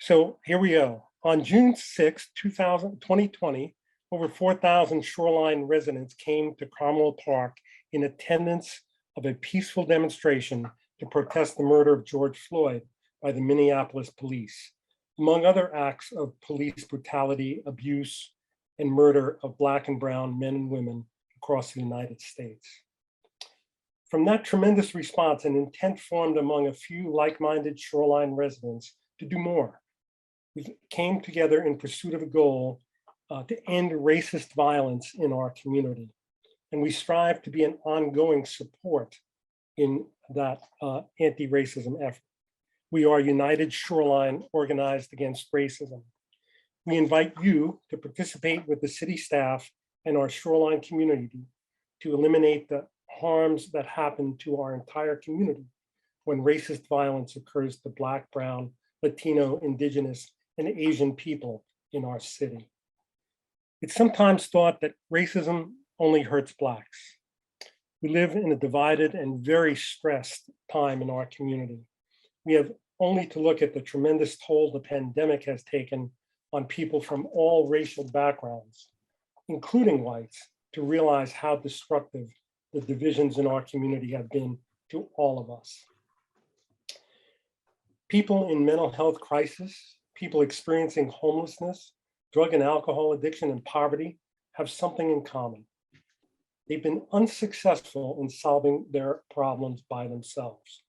So here we go. On June 6, 2020, over 4,000 Shoreline residents came to Cromwell Park in attendance of a peaceful demonstration to protest the murder of George Floyd by the Minneapolis police, among other acts of police brutality, abuse, and murder of Black and brown men and women across the United States. From that tremendous response, an intent formed among a few like-minded Shoreline residents to do more. We came together in pursuit of a goal to end racist violence in our community. And we strive to be an ongoing support in that anti-racism effort. We are United Shoreline Organized Against Racism. We invite you to participate with the city staff and our Shoreline community to eliminate the harms that happen to our entire community when racist violence occurs to Black, brown, Latino, Indigenous, and Asian people in our city. It's sometimes thought that racism only hurts Blacks. We live in a divided and very stressed time in our community. We have only to look at the tremendous toll the pandemic has taken on people from all racial backgrounds, including whites, to realize how destructive the divisions in our community have been to all of us. People in mental health crisis, people experiencing homelessness, drug and alcohol addiction, and poverty have something in common. They've been unsuccessful in solving their problems by themselves.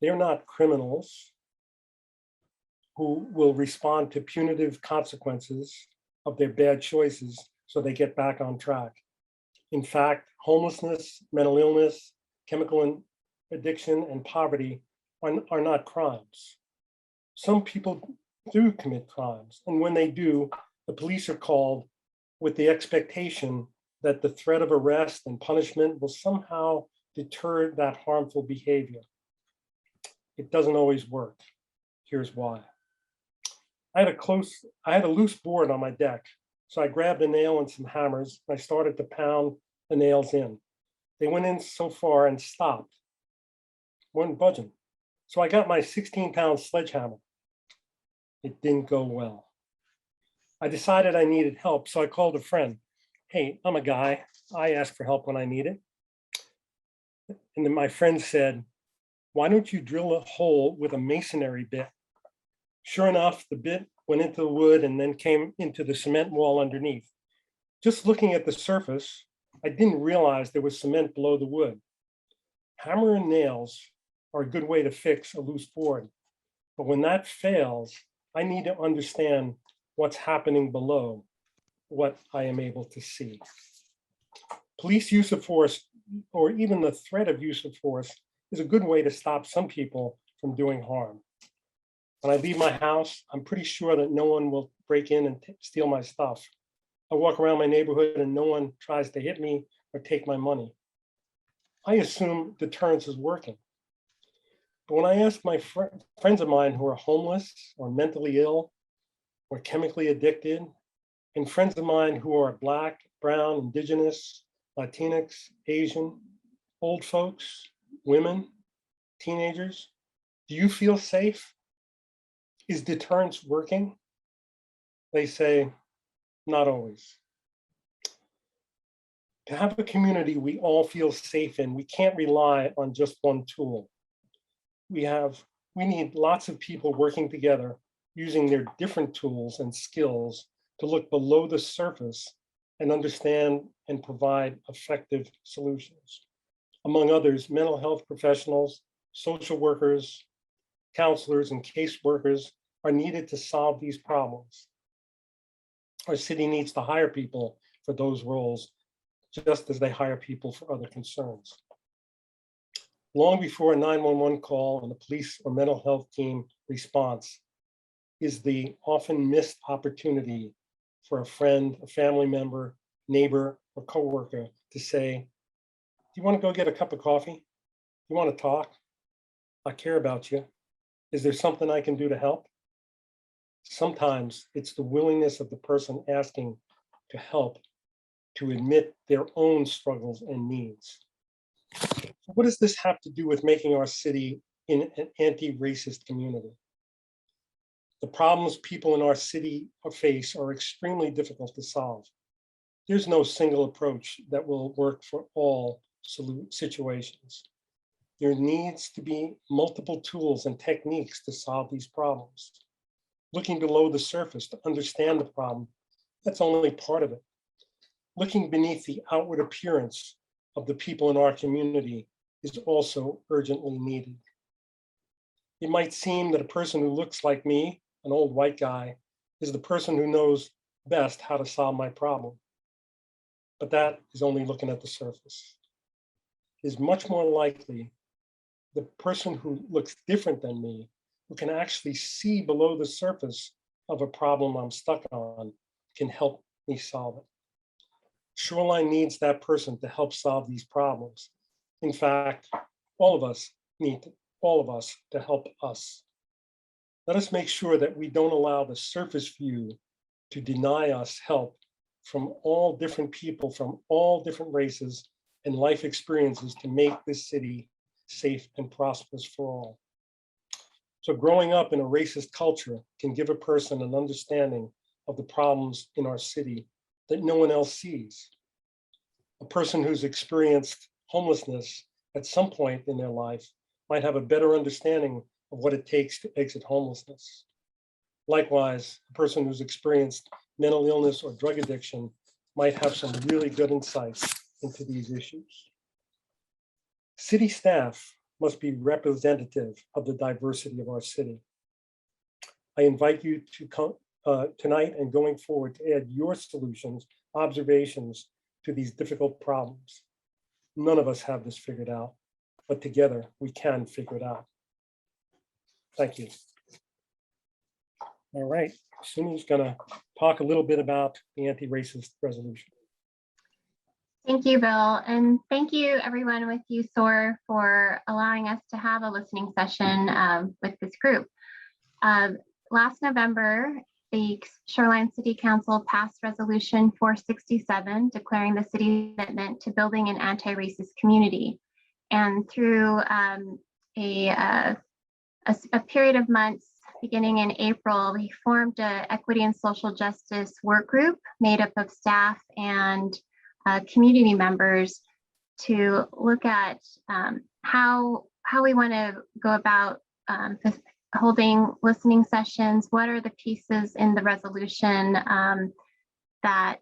They're not criminals who will respond to punitive consequences of their bad choices so they get back on track. In fact, homelessness, mental illness, chemical addiction, and poverty are not crimes. Some people do commit crimes, and when they do, the police are called with the expectation that the threat of arrest and punishment will somehow deter that harmful behavior. It doesn't always work. Here's why. I had a loose board on my deck, so I grabbed a nail and some hammers, and I started to pound the nails in. They went in so far and stopped, weren't budging. So I got my 16-pound sledgehammer. It didn't go well. I decided I needed help, so I called a friend. Hey, I'm a guy. I ask for help when I need it. And then my friend said, why don't you drill a hole with a masonry bit? Sure enough, the bit went into the wood and then came into the cement wall underneath. Just looking at the surface, I didn't realize there was cement below the wood. Hammer and nails are a good way to fix a loose board. But when that fails, I need to understand what's happening below what I am able to see. Police use of force, or even the threat of use of force, is a good way to stop some people from doing harm. When I leave my house, I'm pretty sure that no one will break in and steal my stuff. I walk around my neighborhood and no one tries to hit me or take my money. I assume deterrence is working. But when I ask my friends of mine who are homeless or mentally ill or chemically addicted, and friends of mine who are Black, brown, Indigenous, Latinx, Asian, old folks, women, teenagers, do you feel safe? Is deterrence working? They say, not always. To have a community we all feel safe in, we can't rely on just one tool. We need lots of people working together, using their different tools and skills to look below the surface and understand and provide effective solutions. Among others, mental health professionals, social workers, counselors, and caseworkers are needed to solve these problems. Our city needs to hire people for those roles, just as they hire people for other concerns. Long before a 911 call and a police or mental health team response is the often missed opportunity for a friend, a family member, neighbor, or coworker to say, do you want to go get a cup of coffee? You want to talk? I care about you. Is there something I can do to help? Sometimes it's the willingness of the person asking to help to admit their own struggles and needs. What does this have to do with making our city an anti-racist community? The problems people in our city face are extremely difficult to solve. There's no single approach that will work for all situations. There needs to be multiple tools and techniques to solve these problems. Looking below the surface to understand the problem, that's only part of it. Looking beneath the outward appearance of the people in our community is also urgently needed. It might seem that a person who looks like me, an old white guy, is the person who knows best how to solve my problem. But that is only looking at the surface. It is much more likely the person who looks different than me, who can actually see below the surface of a problem I'm stuck on, can help me solve it. Shoreline needs that person to help solve these problems. In fact, all of us need to help us. Let us make sure that we don't allow the surface view to deny us help from all different people, from all different races and life experiences to make this city safe and prosperous for all. So growing up in a racist culture can give a person an understanding of the problems in our city that no one else sees. A person who's experienced homelessness at some point in their life might have a better understanding of what it takes to exit homelessness. Likewise, a person who's experienced mental illness or drug addiction might have some really good insights into these issues. City staff must be representative of the diversity of our city. I invite you to come tonight and going forward to add your solutions, observations to these difficult problems. None of us have this figured out, but together we can figure it out. Thank you. All right, Suni's gonna talk a little bit about the anti-racist resolution. Thank you, Bill. And thank you everyone with USOAR for allowing us to have a listening session with this group. Last November, the Shoreline City Council passed Resolution 467, declaring the city's commitment to building an anti-racist community. And through a period of months, beginning in April, we formed an equity and social justice work group made up of staff and community members to look at how we want to go about holding listening sessions. What are the pieces in the resolution that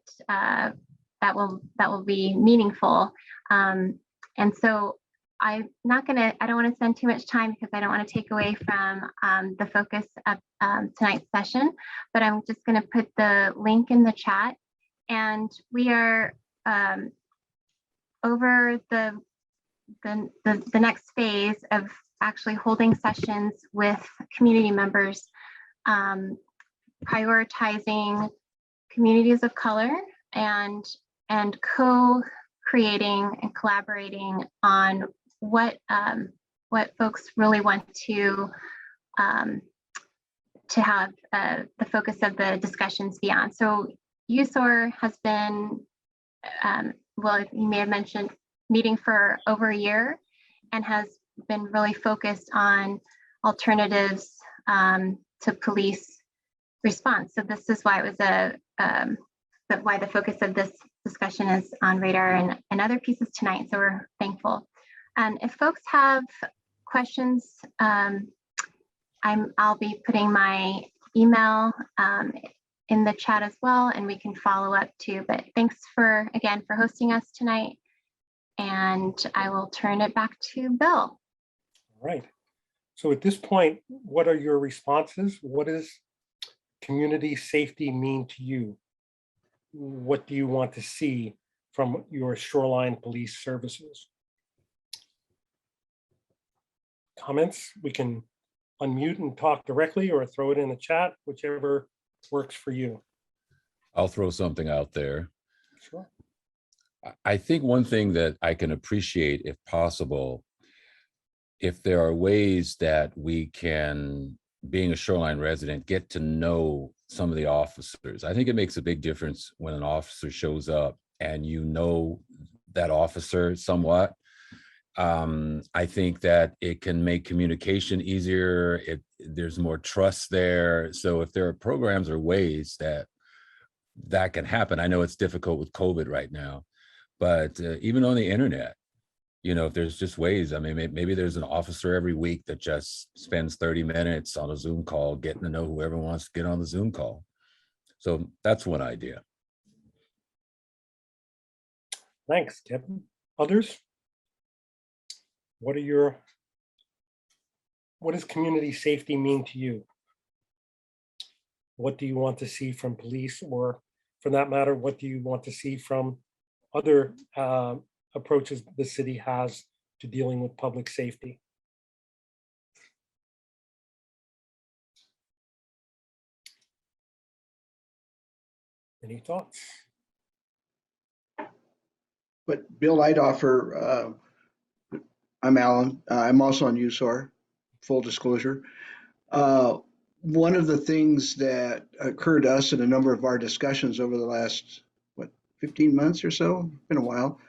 will be meaningful? And so I don't want to spend too much time because I don't want to take away from the focus of tonight's session, but I'm just going to put the link in the chat. And we are over the next phase of actually holding sessions with community members, prioritizing communities of color and co-creating and collaborating on what folks really want to have the focus of the discussions be on. So USOAR has been, well, you may have mentioned, meeting for over a year and has been really focused on alternatives to police response. So this is why it was why the focus of this discussion is on radar and other pieces tonight. So we're thankful. And if folks have questions, I'll be putting my email in the chat as well, and we can follow up too. But thanks again for hosting us tonight. And I will turn it back to Bill. All right. So at this point, what are your responses? What does community safety mean to you? What do you want to see from your Shoreline Police services? Comments? We can unmute and talk directly or throw it in the chat, whichever works for you. I'll throw something out there. Sure. I think one thing that I can appreciate, if possible, if there are ways that we can, being a Shoreline resident, get to know some of the officers. I think it makes a big difference when an officer shows up and you know that officer somewhat. I think that it can make communication easier. There's more trust there. So if there are programs or ways that can happen, I know it's difficult with COVID right now, but even on the internet, you know, if there's just ways, I mean, maybe there's an officer every week that just spends 30 minutes on a Zoom call, getting to know whoever wants to get on the Zoom call. So that's one idea. Thanks, Kevin. Others? What does community safety mean to you? What do you want to see from police, or for that matter, what do you want to see from other approaches the city has to dealing with public safety? Any thoughts? But Bill, I'd offer, I'm Alan. I'm also on USOAR, full disclosure. One of the things that occurred to us in a number of our discussions over the last, 15 months or so, been a while,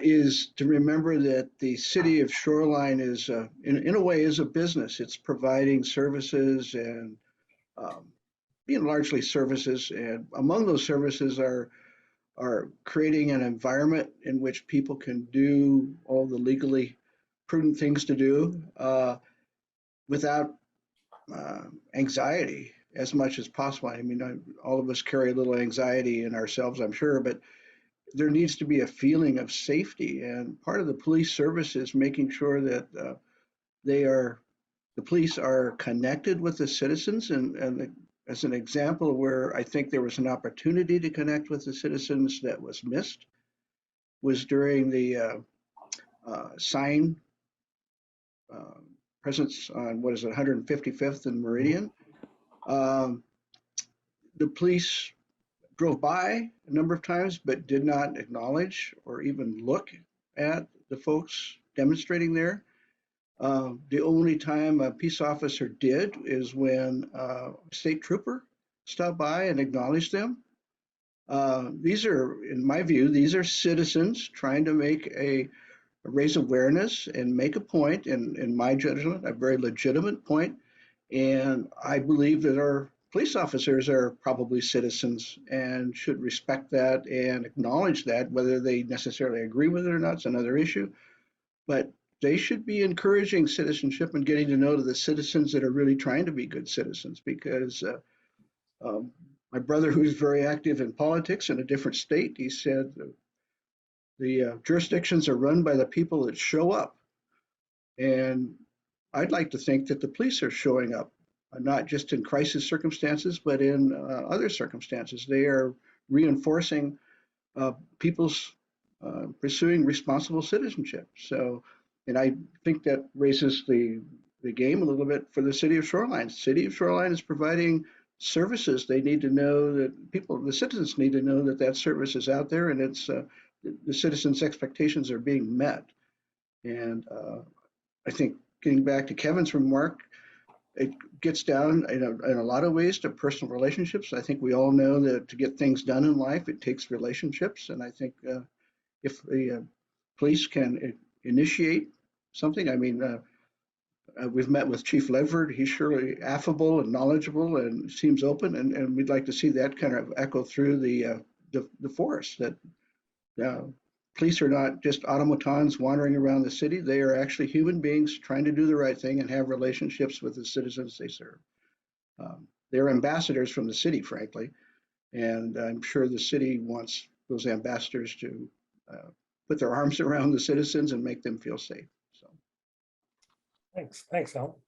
is to remember that the city of Shoreline is, in a way, is a business. It's providing services and being largely services. And among those services are creating an environment in which people can do all the legally prudent things to do without anxiety as much as possible. I mean, all of us carry a little anxiety in ourselves, I'm sure, but there needs to be a feeling of safety. And part of the police service is making sure that the police are connected with the citizens. And as an example where I think there was an opportunity to connect with the citizens that was missed was during the sign presence on, 155th and Meridian. The police drove by a number of times, but did not acknowledge or even look at the folks demonstrating there. The only time a peace officer did is when a state trooper stopped by and acknowledged them. These are, in my view, these are citizens trying to raise awareness and make a point, in my judgment, a very legitimate point. And I believe that our police officers are probably citizens and should respect that and acknowledge that. Whether they necessarily agree with it or not is another issue. But they should be encouraging citizenship and getting to know the citizens that are really trying to be good citizens. Because my brother, who's very active in politics in a different state, he said the jurisdictions are run by the people that show up. And I'd like to think that the police are showing up, not just in crisis circumstances, but in other circumstances. They are reinforcing people's pursuing responsible citizenship. So, and I think that raises the game a little bit for the city of Shoreline. The city of Shoreline is providing services. They need to know that the citizens need to know that that service is out there, and it's the citizens' expectations are being met. And I think getting back to Kevin's remark, it gets down in a lot of ways to personal relationships. I think we all know that to get things done in life, it takes relationships. And I think if the police can initiate something, I mean, we've met with Chief Ledford. He's surely affable and knowledgeable and seems open. And we'd like to see that kind of echo through the force, that police are not just automatons wandering around the city. They are actually human beings trying to do the right thing and have relationships with the citizens they serve. They're ambassadors from the city, frankly, and I'm sure the city wants those ambassadors to put their arms around the citizens and make them feel safe. So, thanks, Al.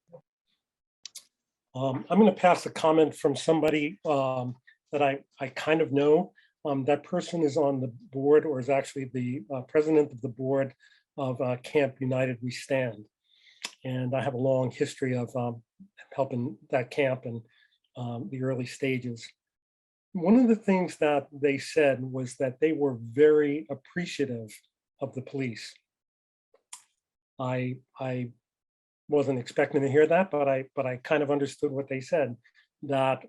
I'm going to pass a comment from somebody that I kind of know. That person is on the board, or is actually the president of the board of Camp United We Stand. And I have a long history of helping that camp in the early stages. One of the things that they said was that they were very appreciative of the police. I wasn't expecting to hear that, but I kind of understood what they said, that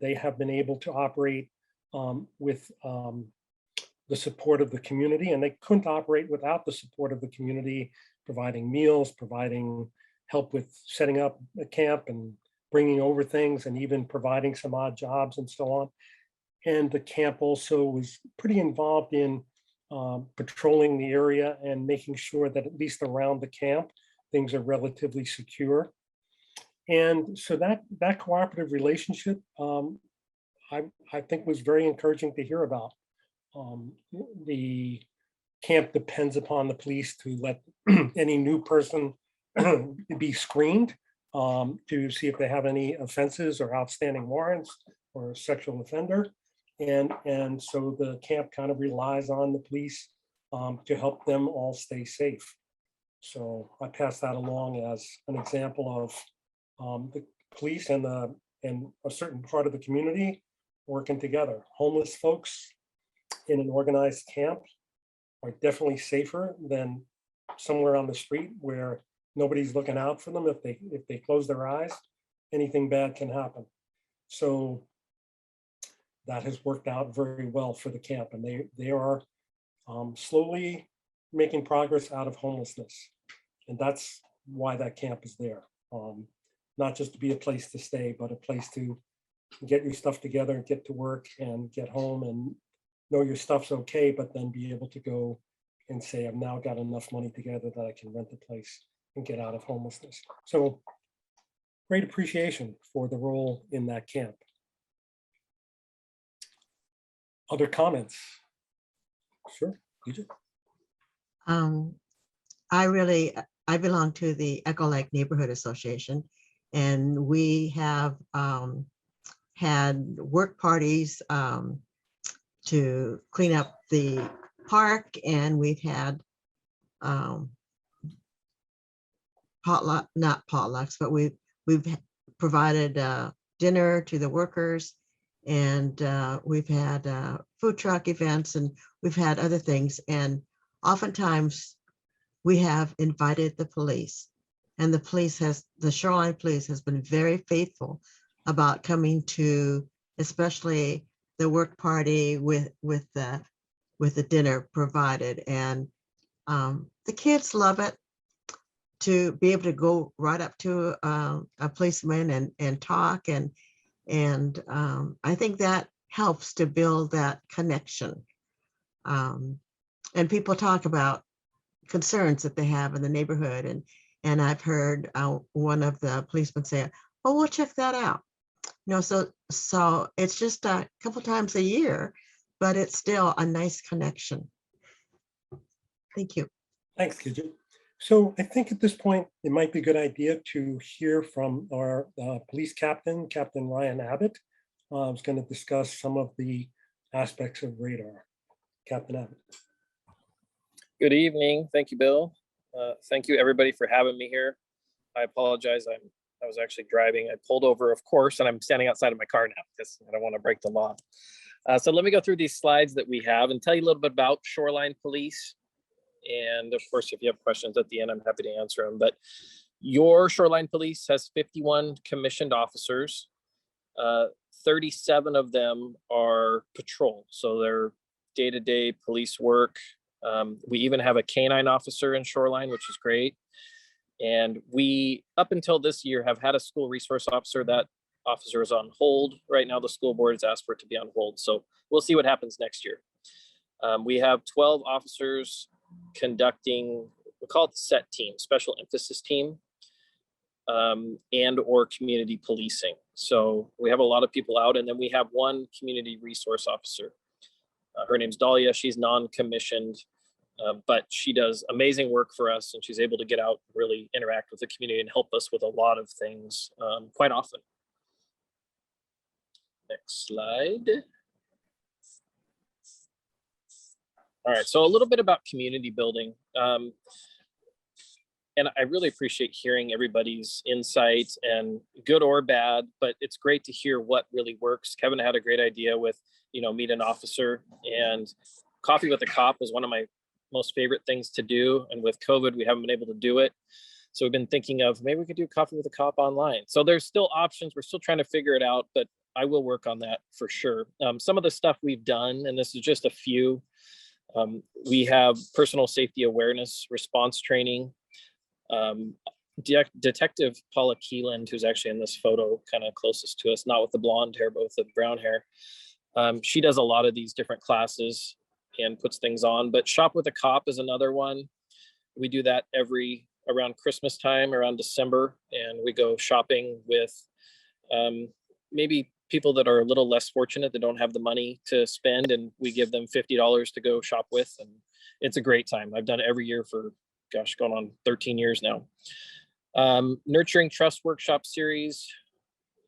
they have been able to operate with the support of the community, and they couldn't operate without the support of the community, providing meals, providing help with setting up a camp and bringing over things, and even providing some odd jobs and so on. And the camp also was pretty involved in patrolling the area and making sure that at least around the camp, things are relatively secure. And so that cooperative relationship, I think was very encouraging to hear about. The camp depends upon the police to let any new person be screened to see if they have any offenses or outstanding warrants or a sexual offender. And so the camp kind of relies on the police to help them all stay safe. So I pass that along as an example of the police and a certain part of the community working together. Homeless folks in an organized camp are definitely safer than somewhere on the street where nobody's looking out for them. If they close their eyes, anything bad can happen. So that has worked out very well for the camp, and they are slowly making progress out of homelessness. And that's why that camp is there. Not just to be a place to stay, but a place to get your stuff together, get to work and get home and know your stuff's okay, but then be able to go and say, I've now got enough money together that I can rent a place and get out of homelessness. So great appreciation for the role in that camp. Other comments? Sure, DJ. I belong to the Echo Lake Neighborhood Association, and we have had work parties to clean up the park, and we've had not potlucks, but we've provided dinner to the workers, and we've had food truck events, and we've had other things. And oftentimes we have invited the police, and the Shoreline Police has been very faithful about coming to, especially the work party with the dinner provided. And the kids love it, to be able to go right up to a policeman and talk, and I think that helps to build that connection. And people talk about concerns that they have in the neighborhood, and I've heard one of the policemen say, "Oh, we'll check that out." So it's just a couple times a year, but it's still a nice connection. Thank you. Thanks, Gidget. So I think at this point, it might be a good idea to hear from our police captain, Captain Ryan Abbott. Who's going to discuss some of the aspects of radar. Captain Abbott. Good evening. Thank you, Bill. Thank you, everybody, for having me here. I apologize. I was actually driving. I pulled over, of course, and I'm standing outside of my car now because I don't want to break the law. So let me go through these slides that we have and tell you a little bit about Shoreline Police. And of course, if you have questions at the end, I'm happy to answer them. But your Shoreline Police has 51 commissioned officers. 37 of them are patrol. So they're day-to-day police work. We even have a canine officer in Shoreline, which is great. And we, up until this year, have had a school resource officer. That officer is on hold. Right now, the school board has asked for it to be on hold. So we'll see what happens next year. We have 12 officers conducting, we call it the SET team, special emphasis team, and or community policing. So we have a lot of people out, and then we have one community resource officer. Her name's Dahlia. She's non-commissioned, but she does amazing work for us, and she's able to get out, really interact with the community and help us with a lot of things quite often. Next slide. All right, so a little bit about community building. And I really appreciate hearing everybody's insights, and good or bad, but it's great to hear what really works. Kevin had a great idea with, meet an officer, and coffee with a cop was one of my most favorite things to do. And with COVID, we haven't been able to do it. So we've been thinking of maybe we could do coffee with a cop online. So there's still options. We're still trying to figure it out, but I will work on that for sure. Some of the stuff we've done, and this is just a few, we have personal safety awareness response training. Detective Paula Keeland, who's actually in this photo kind of closest to us, not with the blonde hair, but with the brown hair. She does a lot of these different classes and puts things on, but Shop with a Cop is another one. We do that around Christmas time, around December, and we go shopping with maybe people that are a little less fortunate, that don't have the money to spend, and we give them $50 to go shop with, and it's a great time. I've done it every year for, gosh, going on 13 years now. Nurturing Trust Workshop series.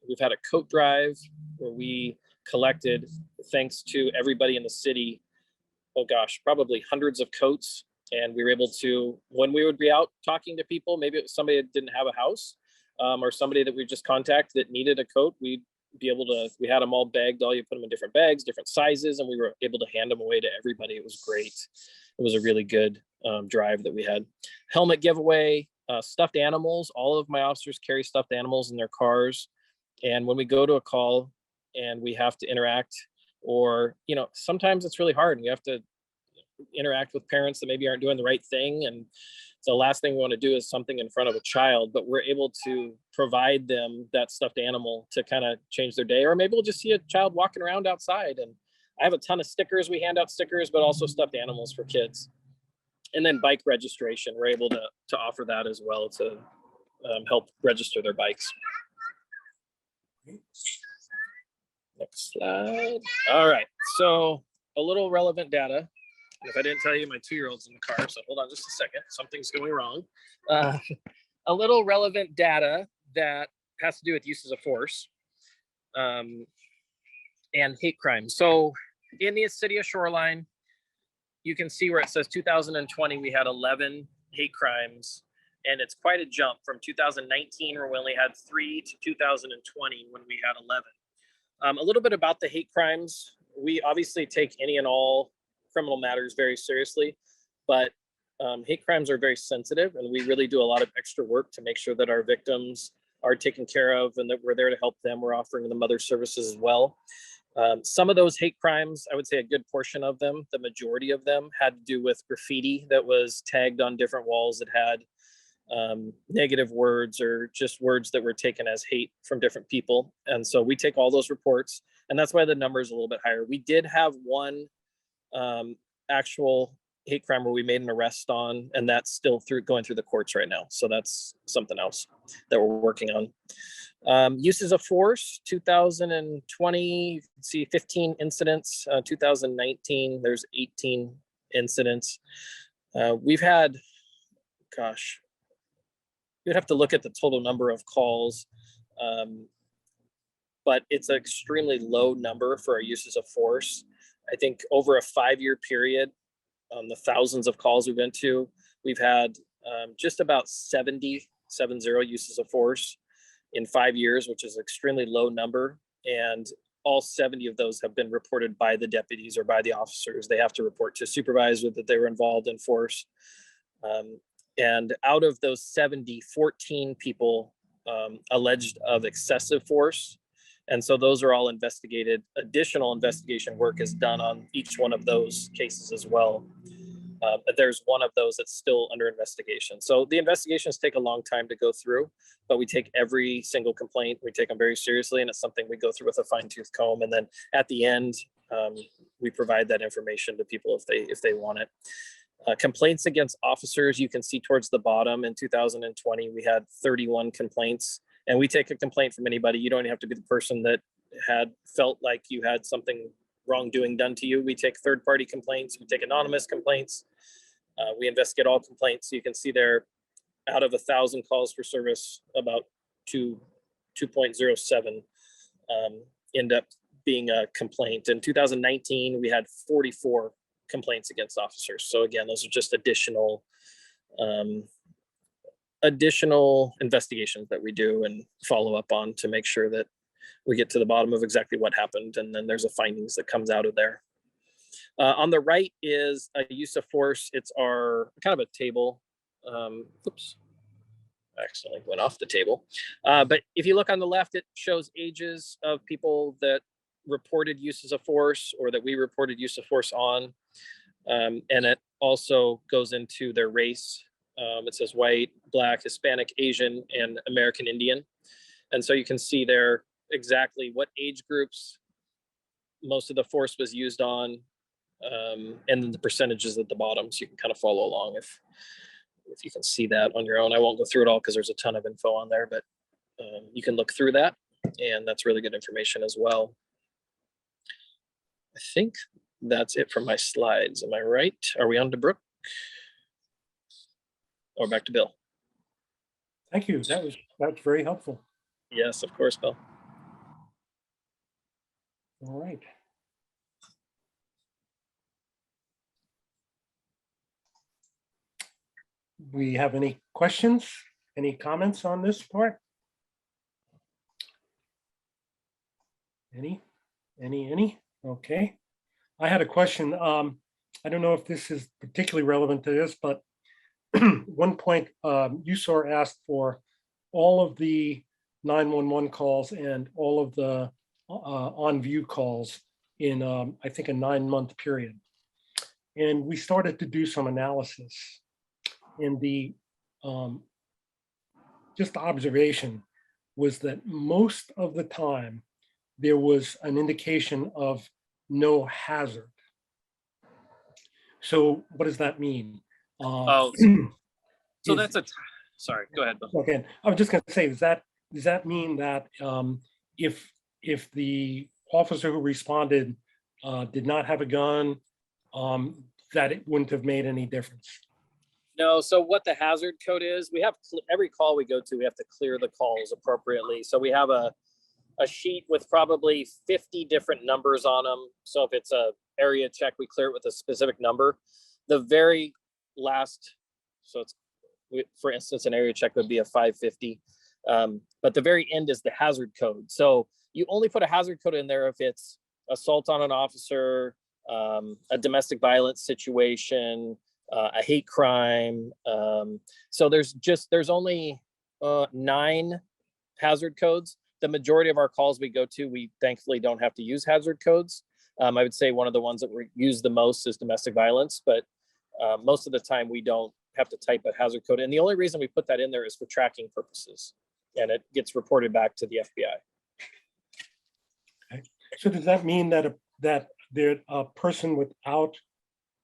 We've had a coat drive where we collected, thanks to everybody in the city, oh gosh, probably hundreds of coats. And we were able to, when we would be out talking to people, maybe it was somebody that didn't have a house, or somebody that we just contacted that needed a coat, we'd be able to, we had them all bagged, all you put them in different bags, different sizes, and we were able to hand them away to everybody. It was great. It was a really good drive that we had. Helmet giveaway, stuffed animals. All of my officers carry stuffed animals in their cars. And when we go to a call and we have to interact, or, you know, sometimes it's really hard and you have to interact with parents that maybe aren't doing the right thing. And the last thing we want to do is something in front of a child, but we're able to provide them that stuffed animal to kind of change their day. Or maybe we'll just see a child walking around outside. And I have a ton of stickers. We hand out stickers, but also stuffed animals for kids. And then bike registration. We're able to offer that as well to help register their bikes. Next slide. All right. So a little relevant data. If I didn't tell you, my 2-year-old's in the car, so hold on just a second. Something's going wrong. A little relevant data that has to do with uses of force and hate crime. So in the city of Shoreline, you can see where it says 2020, we had 11 hate crimes, and it's quite a jump from 2019, where we only had 3, to 2020, when we had 11. A little bit about the hate crimes. We obviously take any and all criminal matters very seriously, but hate crimes are very sensitive, and we really do a lot of extra work to make sure that our victims are taken care of and that we're there to help them. We're offering them other services as well. Some of those hate crimes, I would say a good portion of them, the majority of them, had to do with graffiti that was tagged on different walls that had negative words or just words that were taken as hate from different people. And so we take all those reports, and that's why the number is a little bit higher. We did have one actual hate crime where we made an arrest on, and that's still going through the courts right now. So that's something else that we're working on. Uses of force, 2020, you can see 15 incidents. 2019, there's 18 incidents. We've had, gosh, you'd have to look at the total number of calls, but it's an extremely low number for our uses of force. I think over a 5-year period, the thousands of calls we've been to, we've had just about 70 uses of force in 5 years, which is an extremely low number. And all 70 of those have been reported by the deputies or by the officers. They have to report to supervisor that they were involved in force. And out of those 70, 14 people alleged of excessive force. And so those are all investigated. Additional investigation work is done on each one of those cases as well. But there's one of those that's still under investigation. So the investigations take a long time to go through, but we take every single complaint, we take them very seriously, and it's something we go through with a fine-tooth comb. And then at the end, we provide that information to people if they want it. Complaints against officers, you can see towards the bottom. In 2020, we had 31 complaints. And we take a complaint from anybody. You don't have to be the person that had felt like you had something wrongdoing done to you. We take third-party complaints. We take anonymous complaints. We investigate all complaints. So you can see there, out of 1,000 calls for service, about 2.07 end up being a complaint. In 2019, we had 44 complaints against officers. So again, those are just additional investigations that we do and follow up on to make sure that we get to the bottom of exactly what happened. And then there's a findings that comes out of there. On the right is a use of force. It's our kind of a table. Oops. accidentally went off the table. But if you look on the left, it shows ages of people that reported uses of force or that we reported use of force on. And it also goes into their race. It says white, black, Hispanic, Asian, and American Indian. And so you can see there exactly what age groups most of the force was used on, and then the percentages at the bottom, so you can kind of follow along if you can see that on your own. I won't go through it all because there's a ton of info on there, but you can look through that, and that's really good information as well. I think that's it for my slides. Am I right? Are we on to Brook? Or back to Bill? Thank you. That's very helpful. Yes, of course, Bill. All right. We have any questions, any comments on this part? Any? Okay. I had a question. I don't know if this is particularly relevant to this, but one point, USOAR asked for all of the 911 calls and all of the on-view calls in, I think, a 9-month period. And we started to do some analysis. And the just observation was that most of the time there was an indication of no hazard. So what does that mean? So that's sorry, go ahead, Bill. Okay, I was just going to say, does that mean that if the officer who responded did not have a gun, that it wouldn't have made any difference? No, so what the hazard code is, we have every call we go to, we have to clear the calls appropriately. So we have a sheet with probably 50 different numbers on them. So if it's a area check, we clear it with a specific number. The very last, so it's, for instance, an area check would be a 550. But the very end is the hazard code. So you only put a hazard code in there if it's assault on an officer, a domestic violence situation, a hate crime. So there's only 9 hazard codes. The majority of our calls we go to, we thankfully don't have to use hazard codes. I would say one of the ones that we use the most is domestic violence, but most of the time we don't have to type a hazard code. And the only reason we put that in there is for tracking purposes, and it gets reported back to the FBI. Okay. So does that mean that a person without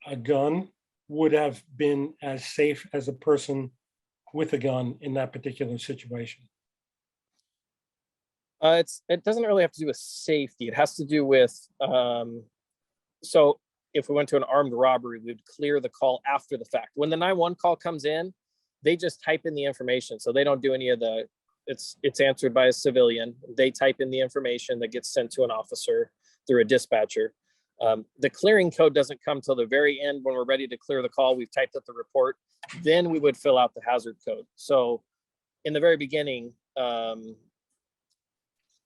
a gun would have been as safe as a person with a gun in that particular situation? It doesn't really have to do with safety. It has to do with, so if we went to an armed robbery, we'd clear the call after the fact. When the 911 call comes in, they just type in the information. So they don't do any of the, it's answered by a civilian. They type in the information that gets sent to an officer through a dispatcher. The clearing code doesn't come till the very end when we're ready to clear the call. We've typed up the report. Then we would fill out the hazard code. So in the very beginning,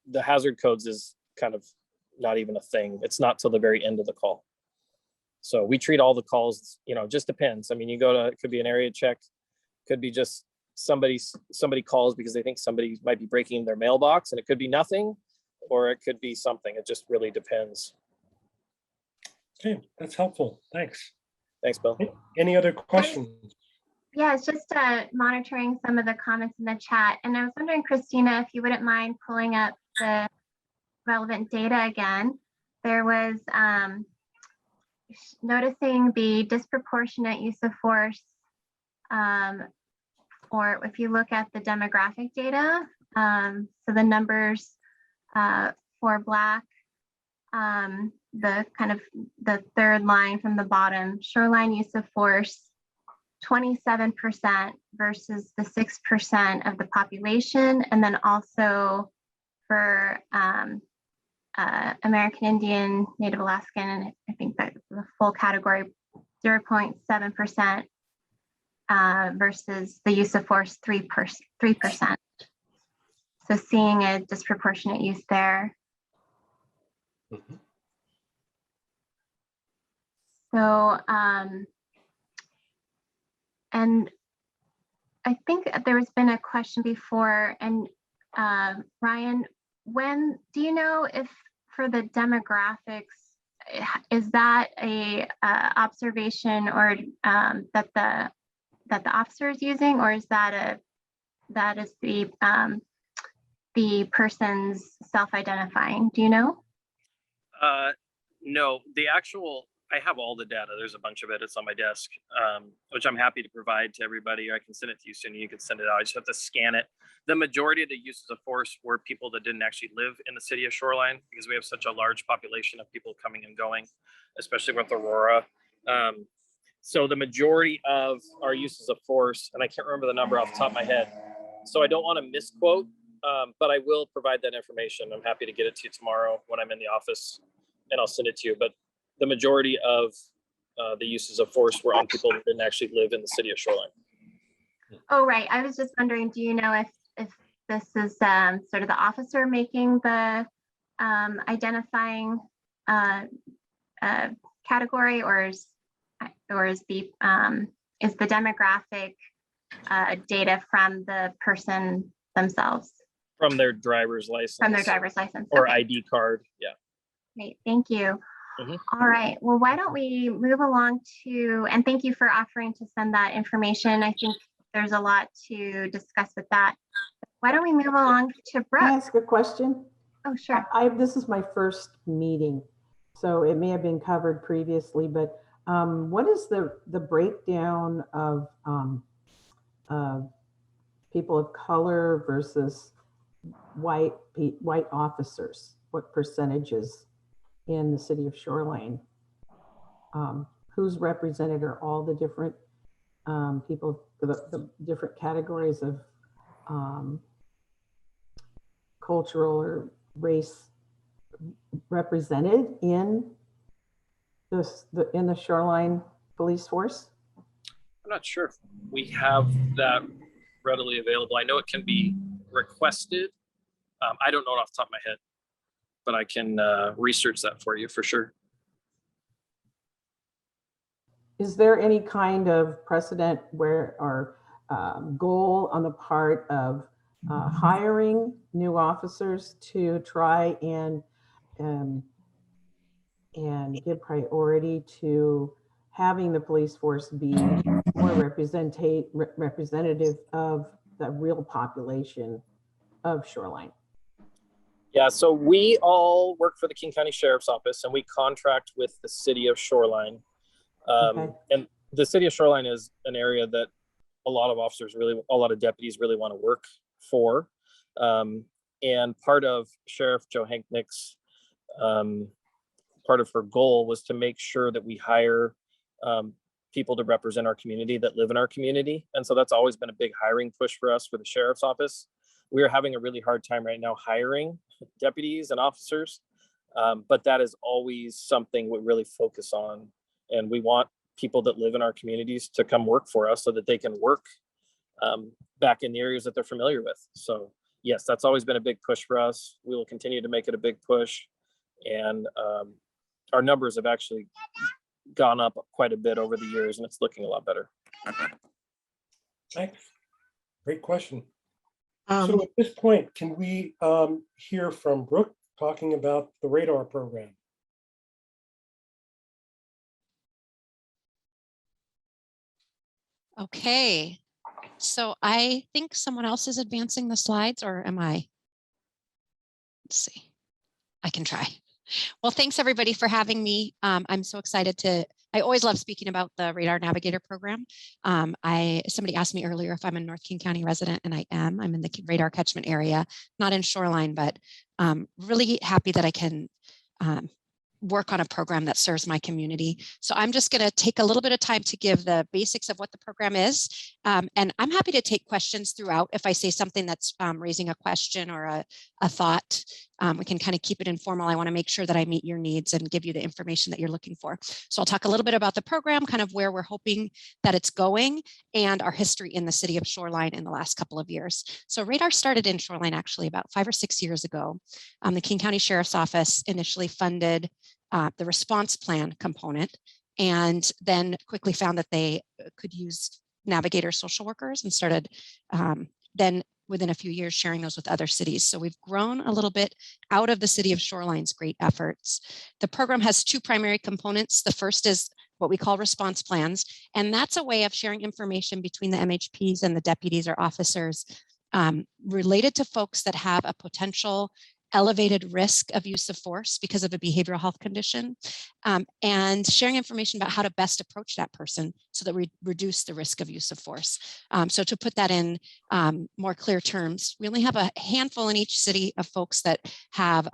the hazard codes is kind of not even a thing. It's not till the very end of the call. So we treat all the calls, just depends. I mean, you go to, it could be an area check, could be just somebody calls because they think somebody might be breaking their mailbox, and it could be nothing, or it could be something. It just really depends. Okay, that's helpful. Thanks. Thanks, Bill. Any other questions? Yeah, it's just monitoring some of the comments in the chat. And I was wondering, Christina, if you wouldn't mind pulling up the relevant data again. There was noticing the disproportionate use of force, or if you look at the demographic data, so the numbers for Black, the third line from the bottom, shoreline use of force, 27% versus the 6% of the population. And then also for American Indian, Native Alaskan, and I think that the full category, 0.7% versus the use of force, 3%. So seeing a disproportionate use there. Mm-hmm. So, and I think there's been a question before, and Ryan, do you know if for the demographics, is that a observation or that the officer is using, or is that is the person's self-identifying? Do you know? No, the actual, I have all the data. There's a bunch of it. It's on my desk, which I'm happy to provide to everybody. I can send it to you soon. You can send it out. I just have to scan it. The majority of the uses of force were people that didn't actually live in the city of Shoreline, because we have such a large population of people coming and going, especially with Aurora. So the majority of our uses of force, and I can't remember the number off the top of my head, so I don't want to misquote, but I will provide that information. I'm happy to get it to you tomorrow when I'm in the office, and I'll send it to you. But the majority of the uses of force were on people that didn't actually live in the city of Shoreline. Oh, right. I was just wondering, do you know if this is sort of the officer making the identifying category, or is the demographic data from the person themselves? From their driver's license. From their driver's license. Or Okay. ID card, yeah. Great, thank you. Mhm. All right, well, why don't we move along to, and thank you for offering to send that information. I think there's a lot to discuss with that. Why don't we move along to Can I Brooke? ask a question? Oh, sure. This is my first meeting, so it may have been covered previously, but what is the breakdown of people of color versus white officers? What percentages in the city of Shoreline? Who's represented? Are all the different people, the different categories of cultural or race represented in the Shoreline Police Force? I'm not sure if we have that readily available. I know it can be requested. I don't know it off the top of my head, but I can research that for you for sure. Is there any kind of precedent or goal on the part of hiring new officers to try and give priority to having the police force be more representative of the real population of Shoreline? Yeah, so we all work for the King County Sheriff's Office, and we contract with the city of Shoreline. Okay. And the city of Shoreline is an area that a lot of deputies really want to work for. And part of Sheriff Joe Hanknick's, part of her goal was to make sure that we hire people to represent our community, that live in our community. And so that's always been a big hiring push for us for the Sheriff's Office. We are having a really hard time right now hiring deputies and officers, but that is always something we really focus on. And we want people that live in our communities to come work for us so that they can work back in the areas that they're familiar with. So yes, that's always been a big push for us. We will continue to make it a big push. And our numbers have actually gone up quite a bit over the years, and it's looking a lot better. Thanks. Great question. So at this point, can we hear from Brooke talking about the radar program? Okay, so I think someone else is advancing the slides, or am I? Let's see, I can try. Well, thanks everybody for having me. I'm so excited I always love speaking about the Radar Navigator program. Somebody asked me earlier if I'm a North King County resident, and I am. I'm in the radar catchment area, not in Shoreline, but really happy that I can work on a program that serves my community. So I'm just going to take a little bit of time to give the basics of what the program is. And I'm happy to take questions throughout. If I say something that's raising a question or a thought, we can kind of keep it informal. I want to make sure that I meet your needs and give you the information that you're looking for. So I'll talk a little bit about the program, kind of where we're hoping that it's going, and our history in the city of Shoreline in the last couple of years. So Radar started in Shoreline actually about 5 or 6 years ago. The King County Sheriff's Office initially funded the response plan component, and then quickly found that they could use Navigator social workers and started then within a few years sharing those with other cities. So we've grown a little bit out of the city of Shoreline's great efforts. The program has two primary components. The first is what we call response plans, and that's a way of sharing information between the MHPs and the deputies or officers related to folks that have a potential elevated risk of use of force because of a behavioral health condition, and sharing information about how to best approach that person so that we reduce the risk of use of force. So to put that in more clear terms, we only have a handful in each city of folks that have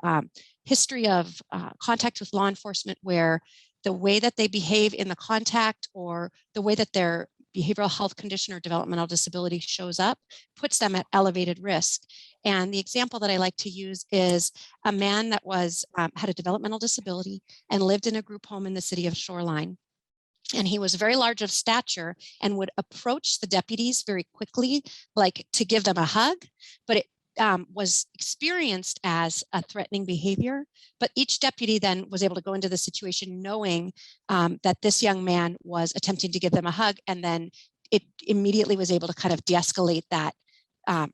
history of contact with law enforcement where the way that they behave in the contact or the way that their behavioral health condition or developmental disability shows up puts them at elevated risk. And the example that I like to use is a man that was had a developmental disability and lived in a group home in the city of Shoreline. And he was very large of stature and would approach the deputies very quickly, like to give them a hug, but it was experienced as a threatening behavior. But each deputy then was able to go into the situation knowing that this young man was attempting to give them a hug, and then it immediately was able to kind of de-escalate that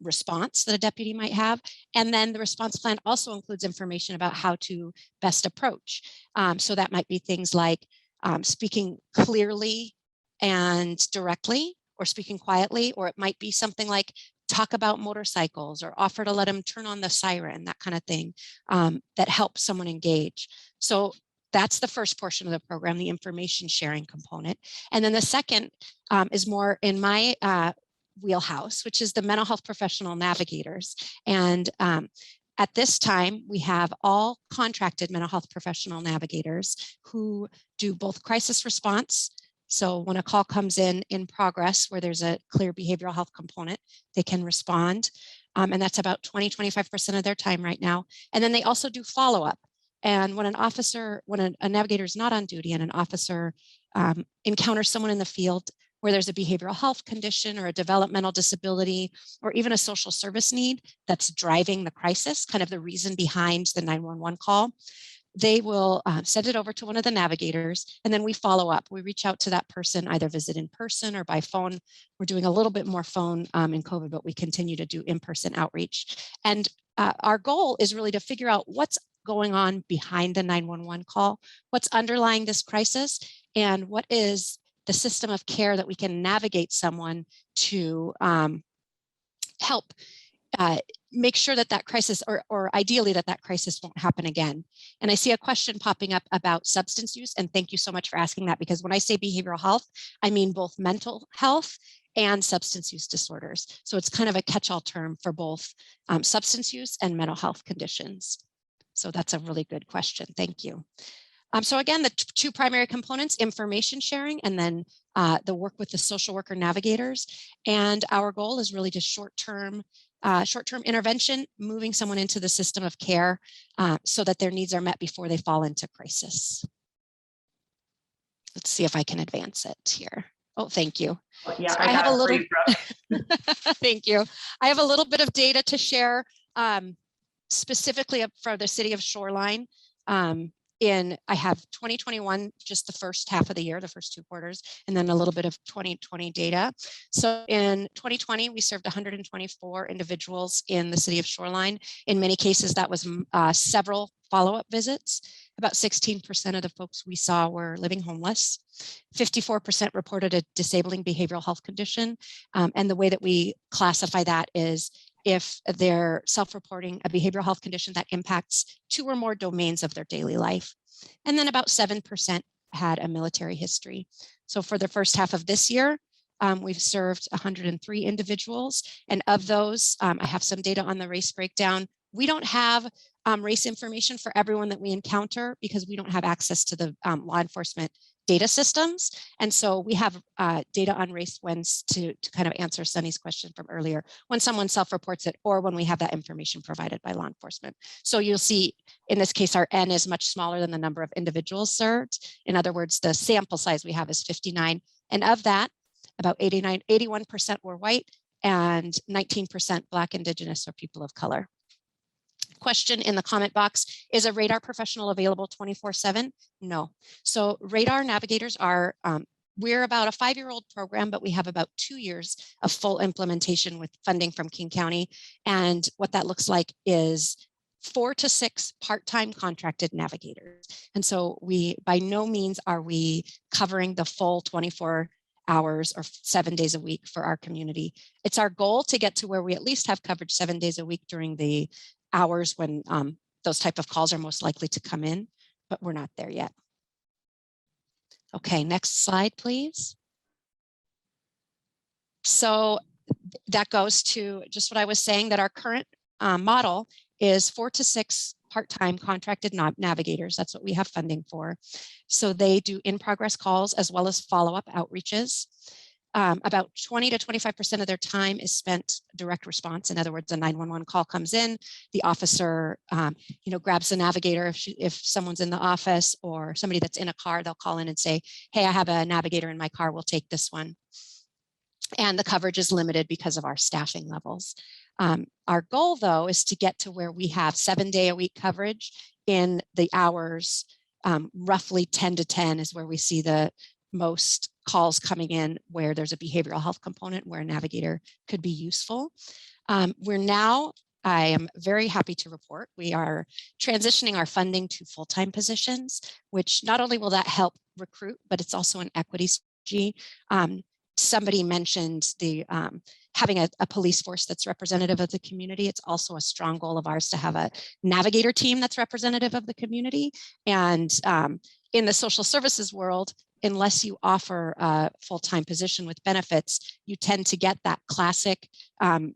response that a deputy might have. And then the response plan also includes information about how to best approach. So that might be things like speaking clearly and directly, or speaking quietly, or it might be something like talk about motorcycles or offer to let them turn on the siren, that kind of thing, that helps someone engage. So that's the first portion of the program, the information sharing component. And then the second is more in my wheelhouse, which is the mental health professional navigators. And at this time, we have all contracted mental health professional navigators who do both crisis response. So when a call comes in progress where there's a clear behavioral health component, they can respond. And that's about 20-25% of their time right now. And then they also do follow-up. And when a navigator is not on duty and an officer encounters someone in the field where there's a behavioral health condition or a developmental disability or even a social service need that's driving the crisis, kind of the reason behind the 911 call, they will send it over to one of the navigators, and then we follow up. We reach out to that person, either visit in person or by phone. We're doing a little bit more phone in COVID, but we continue to do in-person outreach. And our goal is really to figure out what's going on behind the 911 call, what's underlying this crisis, and what is the system of care that we can navigate someone to help make sure that that crisis, or ideally that crisis won't happen again. And I see a question popping up about substance use, and thank you so much for asking that, because when I say behavioral health, I mean both mental health and substance use disorders. So it's kind of a catch-all term for both substance use and mental health conditions. So that's a really good question. Thank you. So again, the two primary components, information sharing, and then the work with the social worker navigators. And our goal is really just short-term intervention, moving someone into the system of care so that their needs are met before they fall into crisis. Let's see if I can advance it here. Oh, thank you. Yeah, so I have a little. Thank you. I have a little bit of data to share specifically for the city of Shoreline. I have 2021, just the first half of the year, the first 2 quarters, and then a little bit of 2020 data. So in 2020, we served 124 individuals in the city of Shoreline. In many cases, that was several follow-up visits. About 16% of the folks we saw were living homeless. 54% reported a disabling behavioral health condition. And the way that we classify that is if they're self-reporting a behavioral health condition that impacts 2 or more domains of their daily life. And then about 7% had a military history. So for the first half of this year, we've served 103 individuals. And of those, I have some data on the race breakdown. We don't have race information for everyone that we encounter because we don't have access to the law enforcement data systems. And so we have data on race when to kind of answer Sunny's question from earlier, when someone self-reports it or when we have that information provided by law enforcement. So you'll see in this case, our N is much smaller than the number of individuals served. In other words, the sample size we have is 59. And of that, about 81% were white and 19% Black, Indigenous, or people of color. Question in the comment box, is a radar professional available 24/7? No. So radar navigators are we're about a 5-year-old program, but we have about 2 years of full implementation with funding from King County. And what that looks like is 4 to 6 part-time contracted navigators. And so by no means are we covering the full 24 hours or 7 days a week for our community. It's our goal to get to where we at least have coverage 7 days a week during the hours when those type of calls are most likely to come in, but we're not there yet. Okay, next slide, please. So that goes to just what I was saying, that our current model is 4 to 6 part-time contracted navigators. That's what we have funding for. So they do in-progress calls as well as follow-up outreaches. About 20 to 25% of their time is spent direct response. In other words, a 911 call comes in, the officer, grabs the navigator if someone's in the office, or somebody that's in a car, they'll call in and say, hey, I have a navigator in my car, we'll take this one. And the coverage is limited because of our staffing levels. Our goal, though, is to get to where we have 7-day-a-week coverage in the hours. Roughly 10 to 10 is where we see the most calls coming in where there's a behavioral health component where a navigator could be useful. I am very happy to report, we are transitioning our funding to full-time positions, which not only will that help recruit, but it's also an equity strategy. Somebody mentioned the having a police force that's representative of the community. It's also a strong goal of ours to have a navigator team that's representative of the community. And in the social services world, unless you offer a full-time position with benefits, you tend to get that classic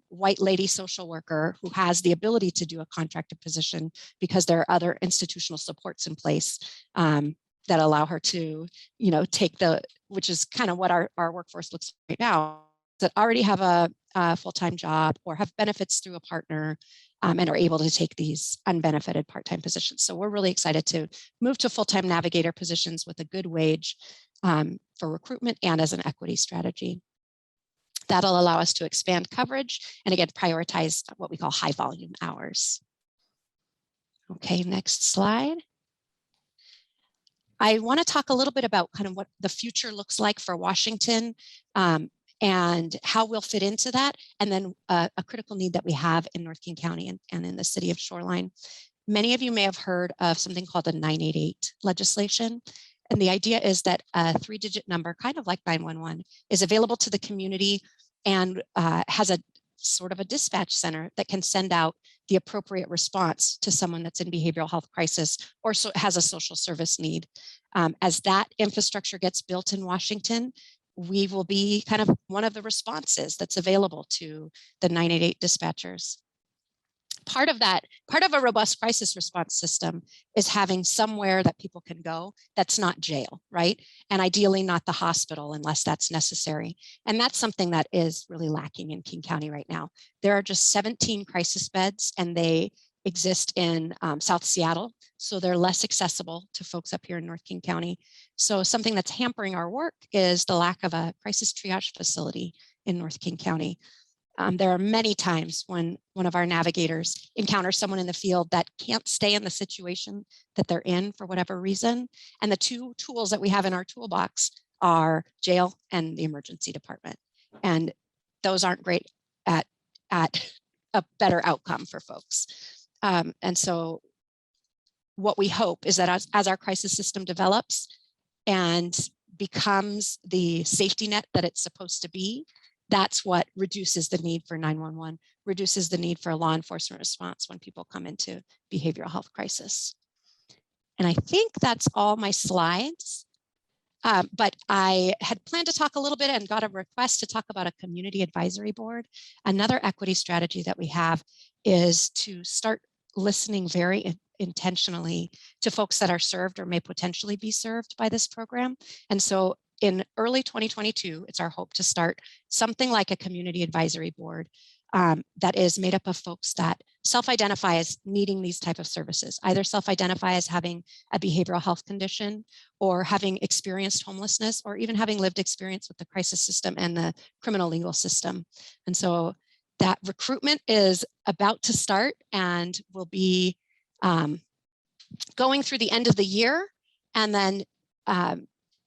white lady social worker who has the ability to do a contracted position because there are other institutional supports in place that allow her to, take which is kind of what our workforce looks like right now, that already have a full-time job or have benefits through a partner and are able to take these unbenefited part-time positions. So we're really excited to move to full-time navigator positions with a good wage for recruitment and as an equity strategy. That'll allow us to expand coverage and again, prioritize what we call high volume hours. Okay, next slide. I want to talk a little bit about kind of what the future looks like for Washington and how we'll fit into that, and then a critical need that we have in North King County and in the city of Shoreline. Many of you may have heard of something called the 988 legislation. And the idea is that a 3-digit number, kind of like 911, is available to the community and has a sort of a dispatch center that can send out the appropriate response to someone that's in behavioral health crisis or has a social service need. As that infrastructure gets built in Washington, we will be kind of one of the responses that's available to the 988 dispatchers. Part of a robust crisis response system is having somewhere that people can go that's not jail, right? And ideally not the hospital unless that's necessary. And that's something that is really lacking in King County right now. There are just 17 crisis beds and they exist in South Seattle. So they're less accessible to folks up here in North King County. So something that's hampering our work is the lack of a crisis triage facility in North King County. There are many times when one of our navigators encounters someone in the field that can't stay in the situation that they're in for whatever reason. And the two tools that we have in our toolbox are jail and the emergency department. And those aren't great at a better outcome for folks. And so what we hope is that as our crisis system develops and becomes the safety net that it's supposed to be, that's what reduces the need for 911, reduces the need for a law enforcement response when people come into behavioral health crisis. And I think that's all my slides. But I had planned to talk a little bit and got a request to talk about a community advisory board. Another equity strategy that we have is to start listening very intentionally to folks that are served or may potentially be served by this program. And so in early 2022, it's our hope to start something like a community advisory board that is made up of folks that self-identify as needing these type of services, either self-identify as having a behavioral health condition or having experienced homelessness or even having lived experience with the crisis system and the criminal legal system. And so that recruitment is about to start and will be going through the end of the year. And then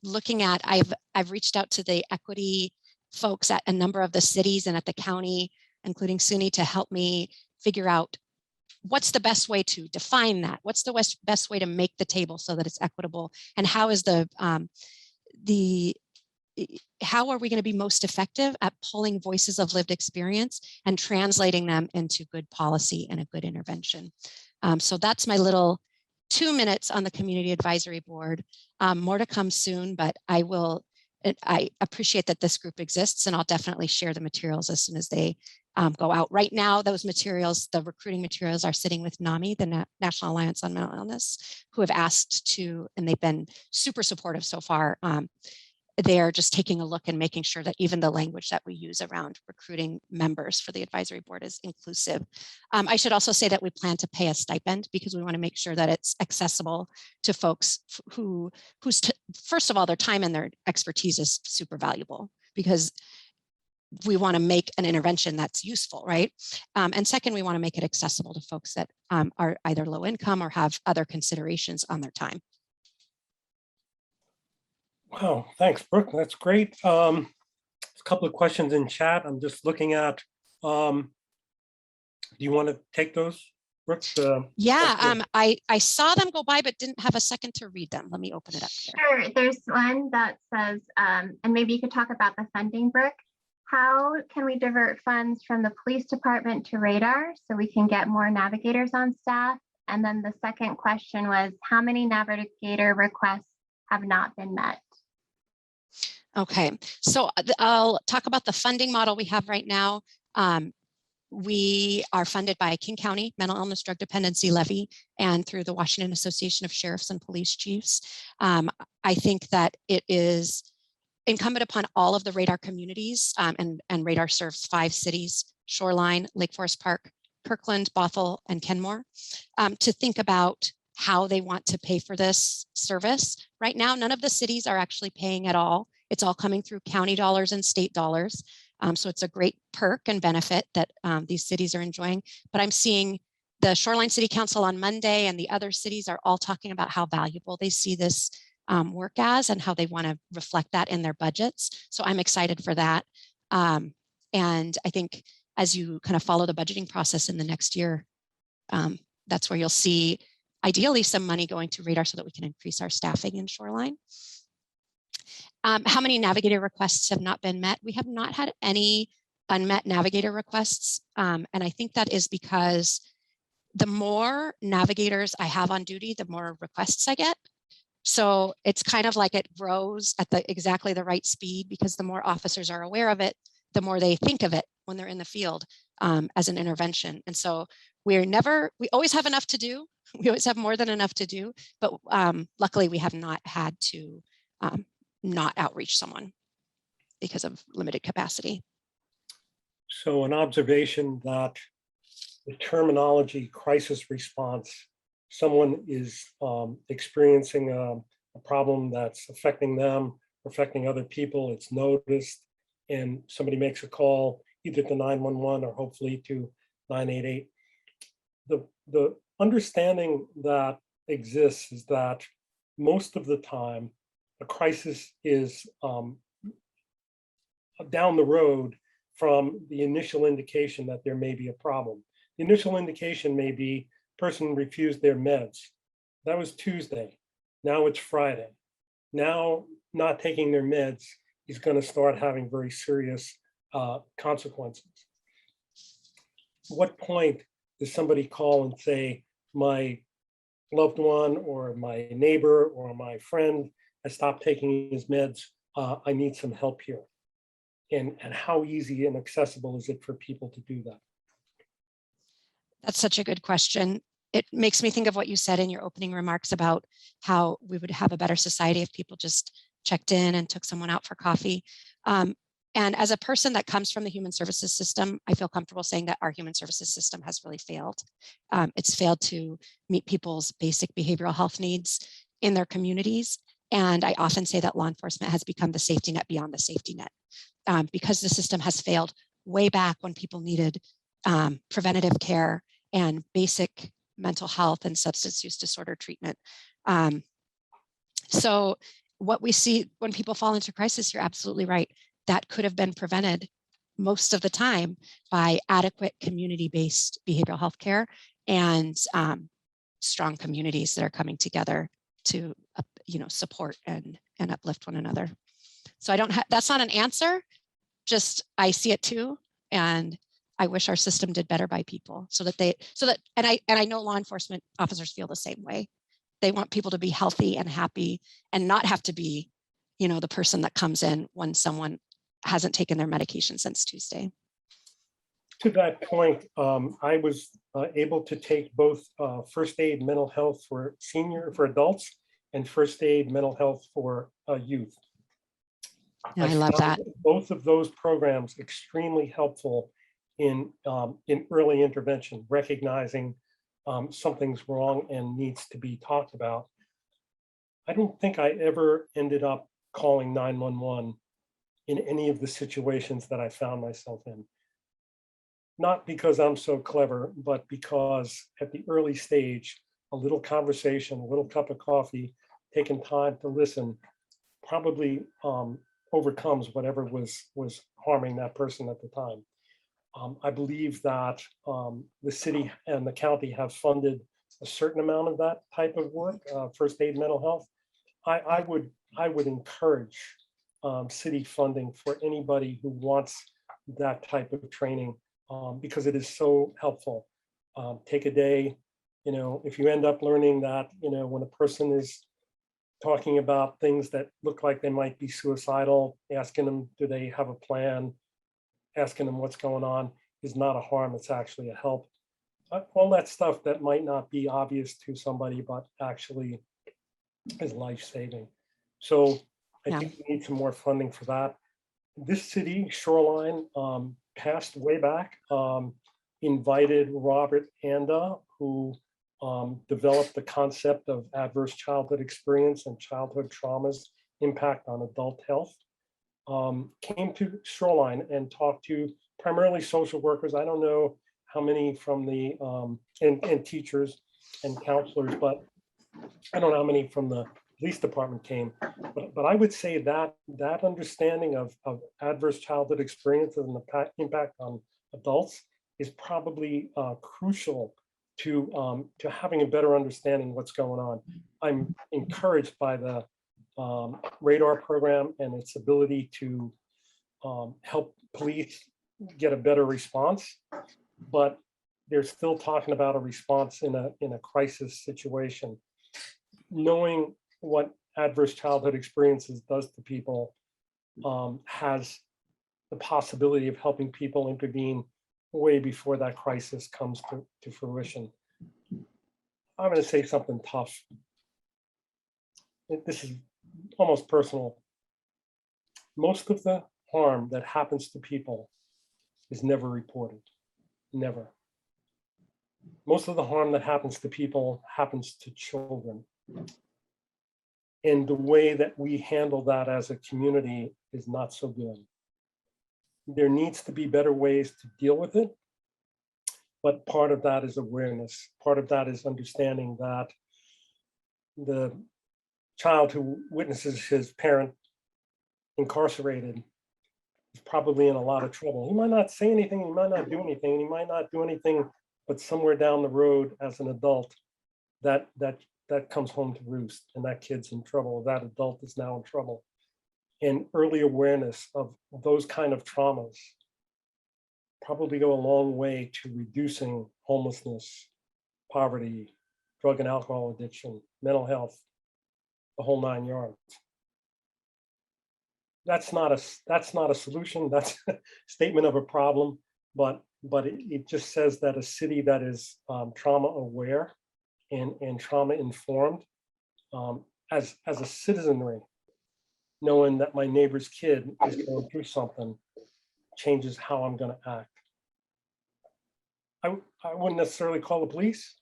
looking at, I've reached out to the equity folks at a number of the cities and at the county, including SUNY, to help me figure out what's the best way to define that? What's the best way to make the table so that it's equitable? And how is how are we going to be most effective at pulling voices of lived experience and translating them into good policy and a good intervention? So that's my little 2 minutes on the Community Advisory Board. More to come soon, but I appreciate that this group exists, and I'll definitely share the materials as soon as they go out. Right now, those materials, the recruiting materials, are sitting with NAMI, the National Alliance on Mental Illness, who have asked to, and they've been super supportive so far. They're just taking a look and making sure that even the language that we use around recruiting members for the advisory board is inclusive. I should also say that we plan to pay a stipend because we want to make sure that it's accessible to folks whose first of all, their time and their expertise is super valuable, because we want to make an intervention that's useful, right? And second, we want to make it accessible to folks that are either low income or have other considerations on their time. Wow, thanks, Brooke. That's great. A couple of questions in chat. I'm just looking at. Do you want to take those, Brooke? Yeah, I saw them go by, but didn't have a second to read them. Let me open it up here. Sure. There's one that says, and maybe you could talk about the funding, Brooke. How can we divert funds from the police department to radar so we can get more navigators on staff? And then the second question was, how many navigator requests have not been met? Okay, so I'll talk about the funding model we have right now. We are funded by King County Mental Illness Drug Dependency Levy and through the Washington Association of Sheriffs and Police Chiefs. I think that it is incumbent upon all of the radar communities, and radar serves 5 cities: Shoreline, Lake Forest Park, Kirkland, Bothell, and Kenmore, to think about how they want to pay for this service. Right now, none of the cities are actually paying at all. It's all coming through county dollars and state dollars. So it's a great perk and benefit that these cities are enjoying. But I'm seeing the Shoreline City Council on Monday and the other cities are all talking about how valuable they see this work as and how they want to reflect that in their budgets. So I'm excited for that. And I think as you kind of follow the budgeting process in the next year, that's where you'll see ideally some money going to radar so that we can increase our staffing in Shoreline. How many navigator requests have not been met? We have not had any unmet navigator requests. And I think that is because the more navigators I have on duty, the more requests I get. So it's kind of like it grows at exactly the right speed, because the more officers are aware of it, the more they think of it when they're in the field as an intervention. And so we always have enough to do. We always have more than enough to do, but luckily we have not had to not outreach someone because of limited capacity. So an observation that the terminology crisis response, someone is experiencing a problem that's affecting them, affecting other people, it's noticed, and somebody makes a call either to 911 or hopefully to 988. The understanding that exists is that most of the time, a crisis is down the road from the initial indication that there may be a problem. The initial indication may be person refused their meds. That was Tuesday. Now it's Friday. Now not taking their meds is going to start having very serious consequences. What point does somebody call and say, my loved one or my neighbor or my friend has stopped taking his meds, I need some help here? And how easy and accessible is it for people to do that? That's such a good question. It makes me think of what you said in your opening remarks about how we would have a better society if people just checked in and took someone out for coffee. And as a person that comes from the human services system, I feel comfortable saying that our human services system has really failed. It's failed to meet people's basic behavioral health needs in their communities. And I often say that law enforcement has become the safety net beyond the safety net, because the system has failed way back when people needed preventative care and basic mental health and substance use disorder treatment. So what we see when people fall into crisis, you're absolutely right. That could have been prevented most of the time by adequate community-based behavioral health care and strong communities that are coming together to support and uplift one another. So I don't have, that's not an answer, just I see it too. And I wish our system did better by people and I know law enforcement officers feel the same way. They want people to be healthy and happy and not have to be, the person that comes in when someone hasn't taken their medication since Tuesday. To that point, I was able to take both first aid mental health for adults and first aid mental health for youth. Yeah, I love that. Both of those programs extremely helpful in early intervention, recognizing something's wrong and needs to be talked about. I don't think I ever ended up calling 911 in any of the situations that I found myself in. Not because I'm so clever, but because at the early stage, a little conversation, a little cup of coffee, taking time to listen, probably overcomes whatever was harming that person at the time. I believe that the city and the county have funded a certain amount of that type of work, first aid mental health. I would encourage city funding for anybody who wants that type of training because it is so helpful. Take a day, if you end up learning that, when a person is talking about things that look like they might be suicidal, asking them, do they have a plan? Asking them what's going on is not a harm, it's actually a help. All that stuff that might not be obvious to somebody, but actually is life-saving. So I think we need some more funding for that. This city, Shoreline, passed way back, invited Robert Anda, who developed the concept of adverse childhood experience and childhood traumas impact on adult health. Came to Shoreline and talked to primarily social workers. I don't know how many from the and teachers and counselors, but I don't know how many from the police department came. But I would say that understanding of adverse childhood experiences and the impact on adults is probably crucial to having a better understanding of what's going on. I'm encouraged by the radar program and its ability to help police get a better response, but they're still talking about a response in a crisis situation. Knowing what adverse childhood experiences does to people has the possibility of helping people intervene way before that crisis comes to fruition. I'm going to say something tough. This is almost personal. Most of the harm that happens to people is never reported, never. Most of the harm that happens to people happens to children. And the way that we handle that as a community is not so good. There needs to be better ways to deal with it. But part of that is awareness. Part of that is understanding that the child who witnesses his parent incarcerated is probably in a lot of trouble. He might not say anything, he might not do anything, he might not do anything, but somewhere down the road as an adult, that comes home to roost, and that kid's in trouble. That adult is now in trouble. And early awareness of those kind of traumas probably go a long way to reducing homelessness, poverty, drug and alcohol addiction, mental health, the whole 9 yards. That's not a solution. That's a statement of a problem, but it just says that a city that is trauma aware and trauma informed, as a citizenry, knowing that my neighbor's kid is going through something changes how I'm going to act. I wouldn't necessarily call the police.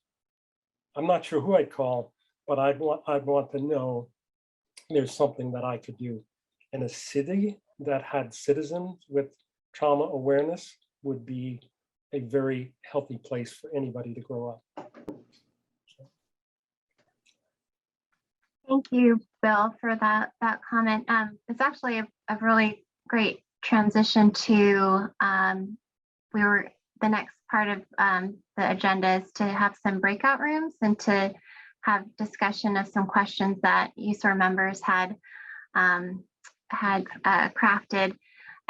I'm not sure who I'd call, but I'd want to know there's something that I could do. And a city that had citizens with trauma awareness would be a very healthy place for anybody to grow up. Thank you, Bill, for that comment. It's actually a really great transition to the next part of the agenda is to have some breakout rooms and to have discussion of some questions that USOAR members had crafted.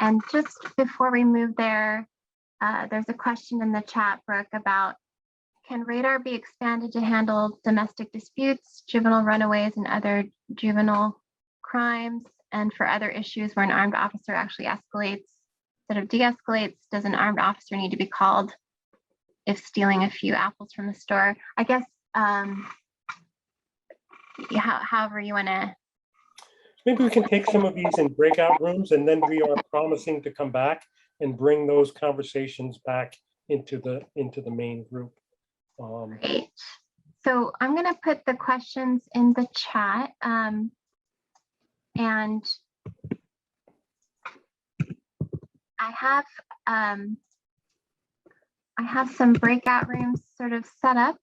And just before we move there, there's a question in the chat, Brook, about can radar be expanded to handle domestic disputes, juvenile runaways, and other juvenile crimes? And for other issues where an armed officer actually escalates instead of de-escalates, does an armed officer need to be called if stealing a few apples from the store? I guess, however you want to. Maybe we can take some of these in breakout rooms, and then we are promising to come back and bring those conversations back into the main group. Great. So I'm going to put the questions in the chat, and I have some breakout rooms sort of set up.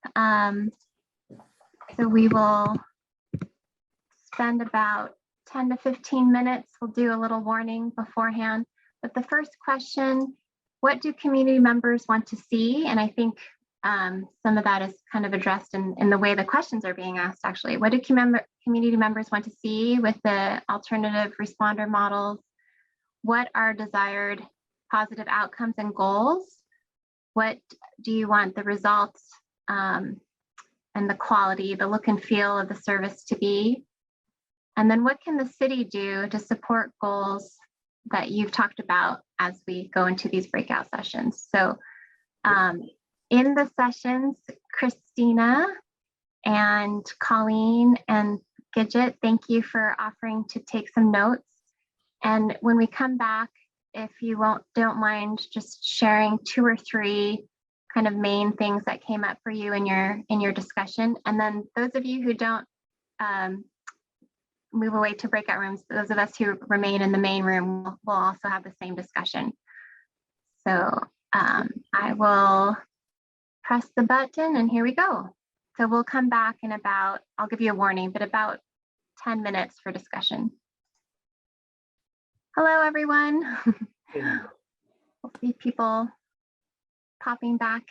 So we will spend about 10 to 15 minutes. We'll do a little warning beforehand. But the first question, what do community members want to see? And I think some of that is kind of addressed in the way the questions are being asked, actually. What do community members want to see with the alternative responder models? What are desired positive outcomes and goals? What do you want the results and the quality, the look and feel of the service to be? And then what can the city do to support goals that you've talked about as we go into these breakout sessions? So in the sessions, Christina and Colleen and Gidget, thank you for offering to take some notes. And when we come back, if you don't mind just sharing 2 or 3 kind of main things that came up for you in your discussion. And then those of you who don't move away to breakout rooms, those of us who remain in the main room will also have the same discussion. So I will press the button and here we go. So we'll come back in about, I'll give you a warning, but about 10 minutes for discussion. Hello, everyone. We'll see people popping back.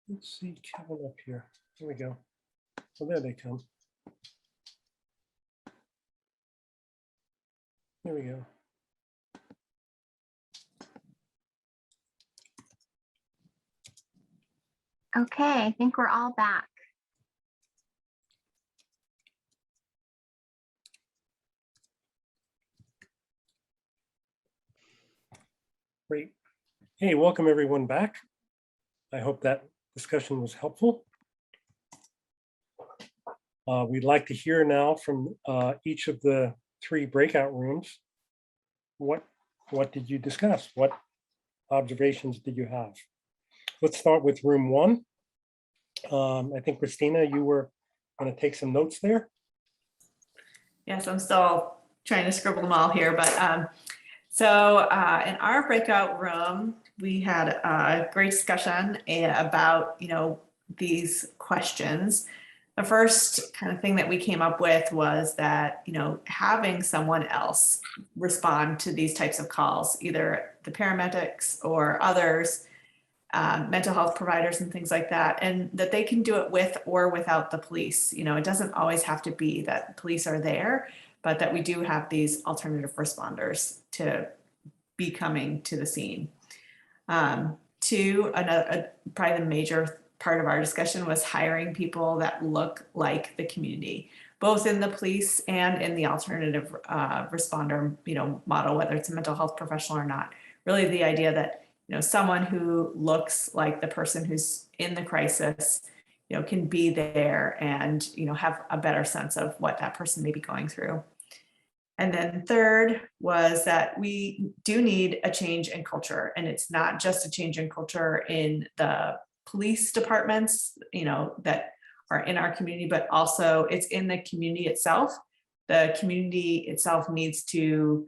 Let's see Kevin up here. Here we go. Oh, there they come. There we go. Okay, I think we're all back. Great. Hey, welcome everyone back. I hope that discussion was helpful. We'd like to hear now from each of the 3 breakout rooms. What did you discuss? What observations did you have? Let's start with room 1. I think Christina, you were going to take some notes there. Yes, I'm still trying to scribble them all here, but so in our breakout room, we had a great discussion about, these questions. The first kind of thing that we came up with was that, having someone else respond to these types of calls, either the paramedics or others, mental health providers and things like that, and that they can do it with or without the police. It doesn't always have to be that police are there, but that we do have these alternative responders to be coming to the scene. 2, probably the major part of our discussion was hiring people that look like the community, both in the police and in the alternative responder, model, whether it's a mental health professional or not. Really the idea that, someone who looks like the person who's in the crisis, can be there and, have a better sense of what that person may be going through. And then 3rd was that we do need a change in culture, and it's not just a change in culture in the police departments, that are in our community, but also it's in the community itself. the community itself needs to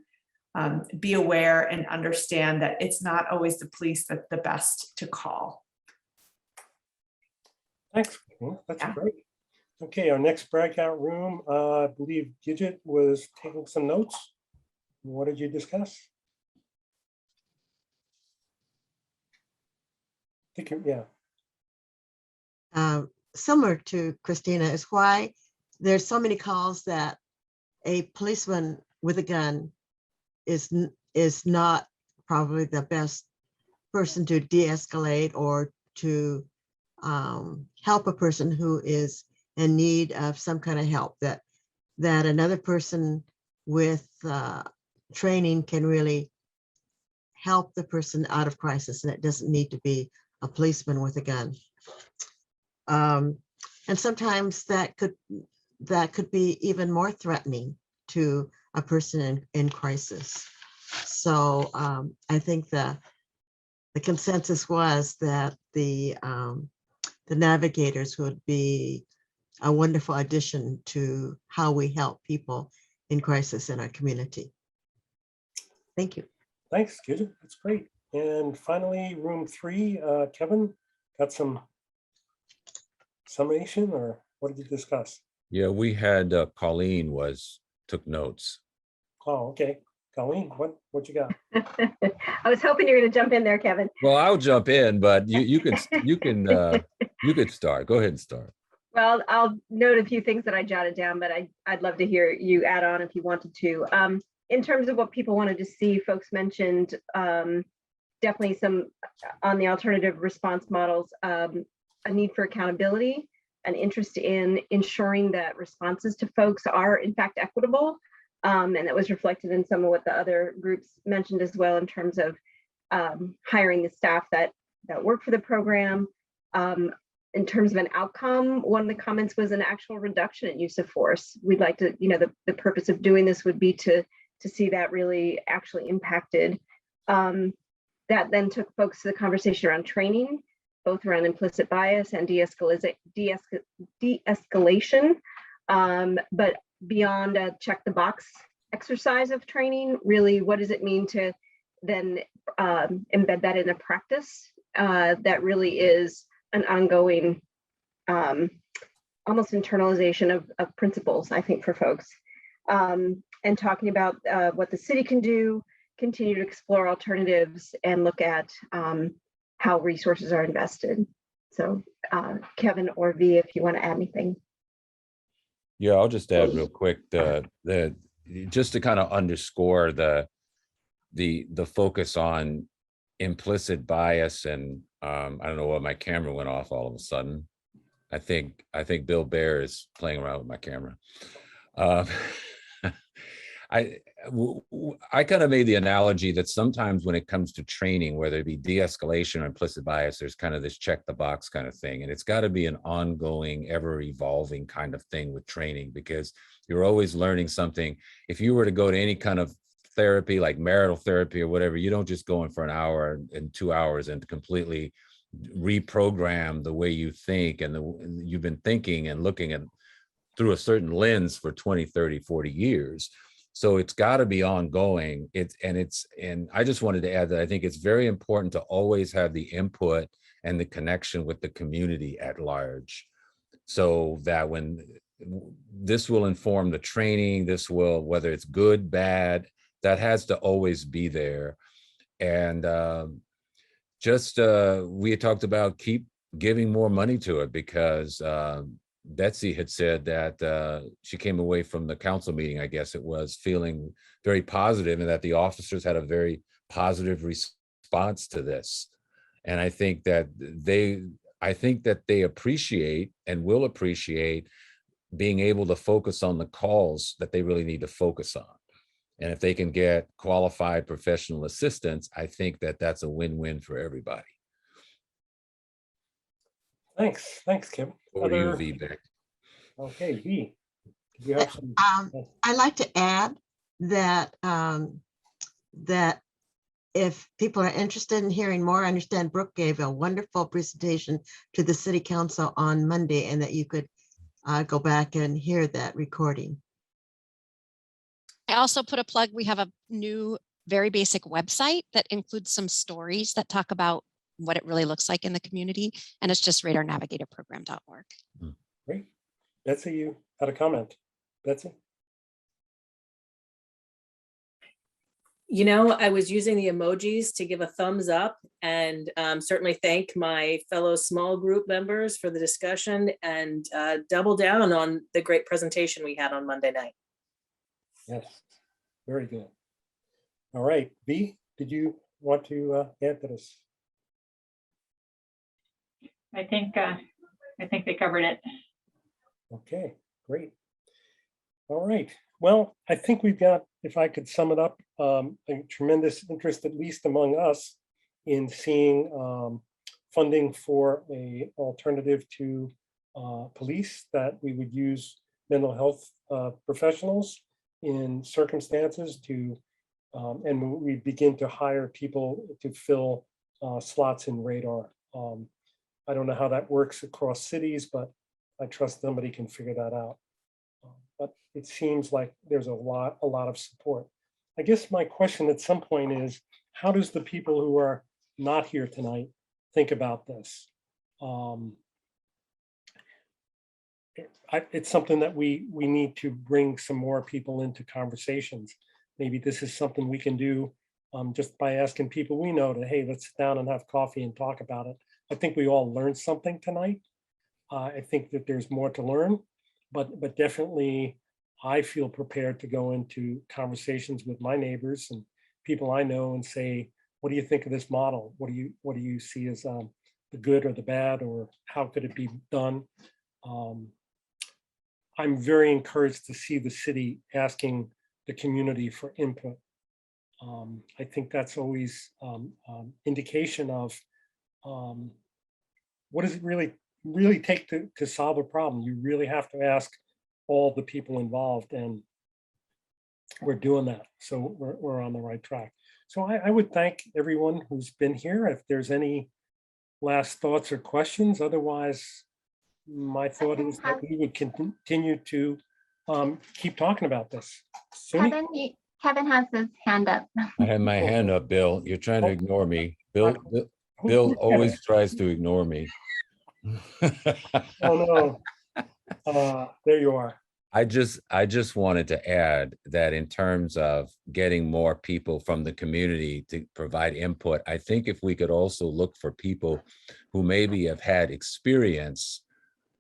be aware and understand that it's not always the police that's the best to call. Thanks. That's Yeah. great. Okay, our next breakout room, I believe Gidget was taking some notes. What did you discuss? Yeah. Similar to Christina is why there's so many calls that a policeman with a gun is not probably the best person to de-escalate or to help a person who is in need of some kind of help, that another person with training can really help the person out of crisis, and it doesn't need to be a policeman with a gun. And sometimes that could be even more threatening to a person in crisis. So I think the consensus was that the navigators would be a wonderful addition to how we help people in crisis in our community. Thank you. Thanks, Gidget. That's great. And finally, room 3, Kevin, got some summation, or what did you discuss? Yeah, we had Colleen took notes. Oh, okay. Colleen, what you got? I was hoping you were going to jump in there, Kevin. Well, I'll jump in, but you could start. Go ahead and start. Well, I'll note a few things that I jotted down, but I'd love to hear you add on if you wanted to. In terms of what people wanted to see, folks mentioned definitely some on the alternative response models, a need for accountability, an interest in ensuring that responses to folks are in fact equitable. And that was reflected in some of what the other groups mentioned as well in terms of hiring the staff that work for the program. In terms of an outcome, one of the comments was an actual reduction in use of force. We'd like to, the purpose of doing this would be to see that really actually impacted. That then took folks to the conversation around training, both around implicit bias and de-escalation. But beyond a check the box exercise of training, really, what does it mean to then embed that in a practice that really is an ongoing almost internalization of principles, I think, for folks. And talking about what the city can do, continue to explore alternatives and look at how resources are invested. So Kevin or V, if you want to add anything. Yeah, I'll just add real quick, just to kind of underscore the focus on implicit bias, and I don't know why my camera went off all of a sudden. I think Bill Bear is playing around with my camera. I kind of made the analogy that sometimes when it comes to training, whether it be de-escalation or implicit bias, there's kind of this check the box kind of thing. And it's got to be an ongoing, ever evolving kind of thing with training, because you're always learning something. If you were to go to any kind of therapy, like marital therapy or whatever, you don't just go in for an hour and 2 hours and completely reprogram the way you think and you've been thinking and looking at through a certain lens for 20, 30, 40 years. So it's got to be ongoing. And I just wanted to add that I think it's very important to always have the input and the connection with the community at large, so that when this will inform the training, this will, whether it's good, bad, that has to always be there. And we had talked about keep giving more money to it, because Betsy had said that she came away from the council meeting, I guess it was, feeling very positive, and that the officers had a very positive response to this. And I think that they appreciate and will appreciate being able to focus on the calls that they really need to focus on. And if they can get qualified professional assistance, I think that that's a win-win for everybody. Thanks, Kevin. Over to you, V, Beck. Okay, V, do you have some? I'd like to add that that if people are interested in hearing more, I understand Brooke gave a wonderful presentation to the City Council on Monday, and that you could go back and hear that recording. also put a plug. We have a new, very basic website that includes some stories that talk about what it really looks like in the community. And it's just radarnavigatorprogram.org. Great. Betsy, you had a comment. Betsy? You know, I was using the emojis to give a thumbs up and certainly thank my fellow small group members for the discussion and double down on the great presentation we had on Monday night. Yes, very good. All right, B, did you want to add to this? I think they covered it. Okay, great. All right. Well, I think we've got, if I could sum it up, a tremendous interest, at least among us, in seeing funding for a alternative to police, that we would use mental health professionals in circumstances to, and we begin to hire people to fill slots in radar. I don't know how that works across cities, but I trust somebody can figure that out. But it seems like there's a lot of support. I guess my question at some point is, how does the people who are not here tonight think about this? It's something that we need to bring some more people into conversations. Maybe this is something we can do just by asking people we know to, hey, let's sit down and have coffee and talk about it. I think we all learned something tonight. I think that there's more to learn, but definitely I feel prepared to go into conversations with my neighbors and people I know and say, what do you think of this model? What do you see as the good or the bad, or how could it be done? I'm very encouraged to see the city asking the community for input. I think that's always indication of what does it really take to solve a problem. You really have to ask all the people involved, and we're doing that. So we're on the right track. So I would thank everyone who's been here. If there's any last thoughts or questions, otherwise, my thought is that we would continue to keep talking about this. Suni? Kevin has his hand up. I had my hand up, Bill. You're trying to ignore me. Bill always tries to ignore me. Oh no. There you are. I just wanted to add that in terms of getting more people from the community to provide input, I think if we could also look for people who maybe have had experience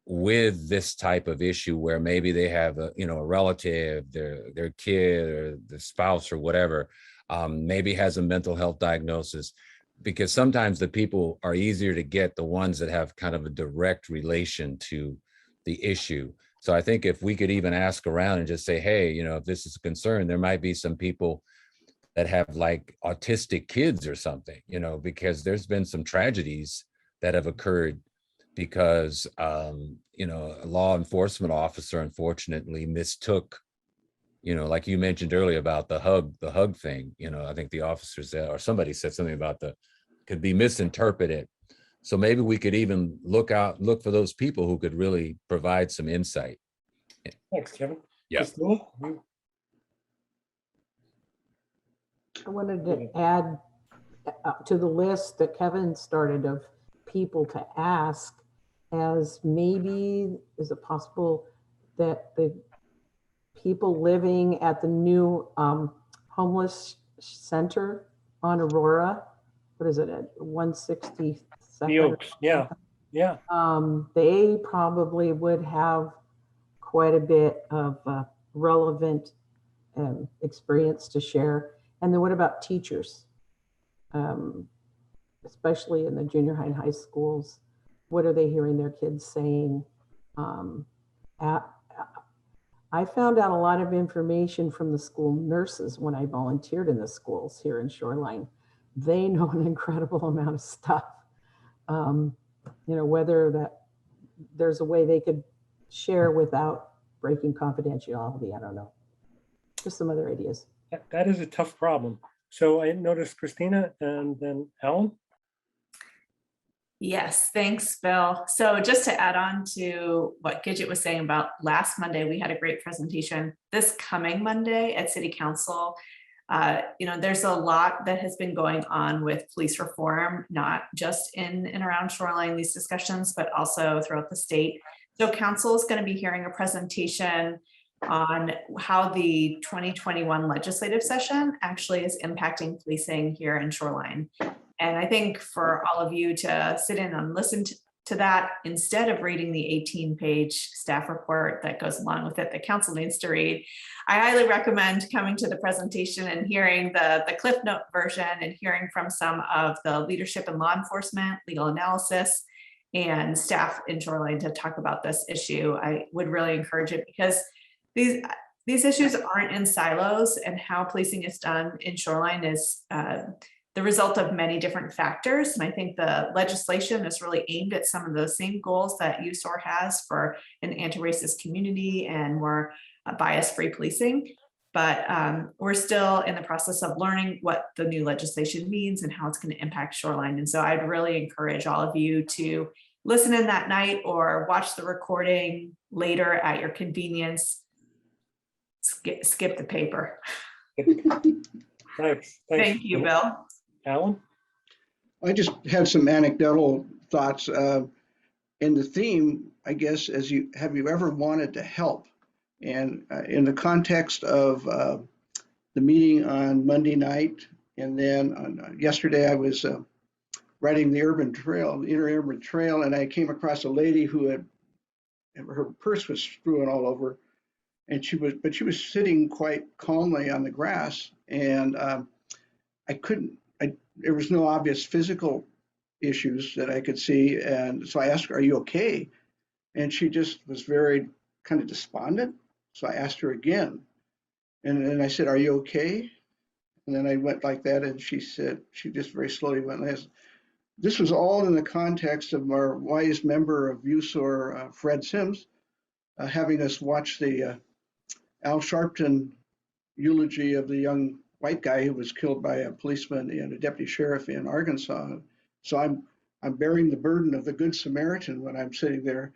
with this type of issue, where maybe they have a relative, their kid or the spouse or whatever, maybe has a mental health diagnosis, because sometimes the people are easier to get, the ones that have kind of a direct relation to the issue. So I think if we could even ask around and just say, hey, if this is a concern, there might be some people that have like autistic kids or something, because there's been some tragedies that have occurred because, a law enforcement officer unfortunately mistook, like you mentioned earlier about the hug thing, I think the officer said, or somebody said something about could be misinterpreted. So maybe we could even look for those people who could really provide some insight. Thanks, Kevin. Yeah. Christina, I wanted to add to the list that Kevin started of people to ask, as maybe is it possible that the people living at the new homeless center on Aurora, what is it, at 162nd? the Oaks, yeah. They probably would have quite a bit of relevant experience to share. And then what about teachers? Especially in the junior high and high schools, what are they hearing their kids saying? I found out a lot of information from the school nurses when I volunteered in the schools here in Shoreline. They know an incredible amount of stuff. Whether that there's a way they could share without breaking confidentiality, I don't know. Just some other ideas. That is a tough problem. So I noticed Christina and then Alan. Yes, thanks, Bill. So just to add on to what Gidget was saying about last Monday, we had a great presentation. This coming Monday at City Council, there's a lot that has been going on with police reform, not just in and around Shoreline, these discussions, but also throughout the state. So council is going to be hearing a presentation on how the 2021 legislative session actually is impacting policing here in Shoreline. And I think for all of you to sit in and listen to that, instead of reading the 18-page staff report that goes along with it, that council needs to read, I highly recommend coming to the presentation and hearing the Cliff Note version and hearing from some of the leadership in law enforcement, legal analysis, and staff in Shoreline to talk about this issue. I would really encourage it because these issues aren't in silos, and how policing is done in Shoreline is the result of many different factors. And I think the legislation is really aimed at some of the same goals that USOAR has for an anti-racist community and more bias-free policing. But we're still in the process of learning what the new legislation means and how it's going to impact Shoreline. And so I'd really encourage all of you to listen in that night or watch the recording later at your convenience. Skip the paper. Thanks. Thank you, Bill. Alan? I just had some anecdotal thoughts. In the theme, I guess, have you ever wanted to help? And in the context of the meeting on Monday night, and then on yesterday I was riding the urban trail, the interurban trail, and I came across a lady who her purse was strewn all over, and she was sitting quite calmly on the grass, and there was no obvious physical issues that I could see. And so I asked her, "Are you okay?" And she just was very kind of despondent. So I asked her again. And then I said, "Are you okay?" And then I went like that. And she said, she just very slowly went like this. This was all in the context of our wise member of USOAR, Fred Sims, having us watch the Al Sharpton eulogy of the young white guy who was killed by a policeman and a deputy sheriff in Arkansas. So I'm bearing the burden of the Good Samaritan when I'm sitting there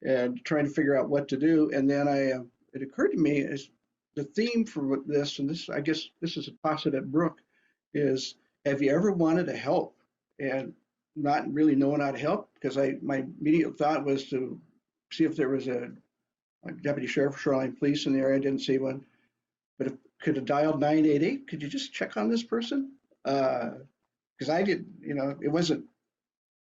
and trying to figure out what to do. And then it occurred to me as the theme for this, and this, I guess this is a toss-it at Brook, is have you ever wanted to help and not really knowing how to help? Because my immediate thought was to see if there was a deputy sheriff of Shoreline Police in the area. I didn't see one. But could have dialed 988. Could you just check on this person? Because I did, it wasn't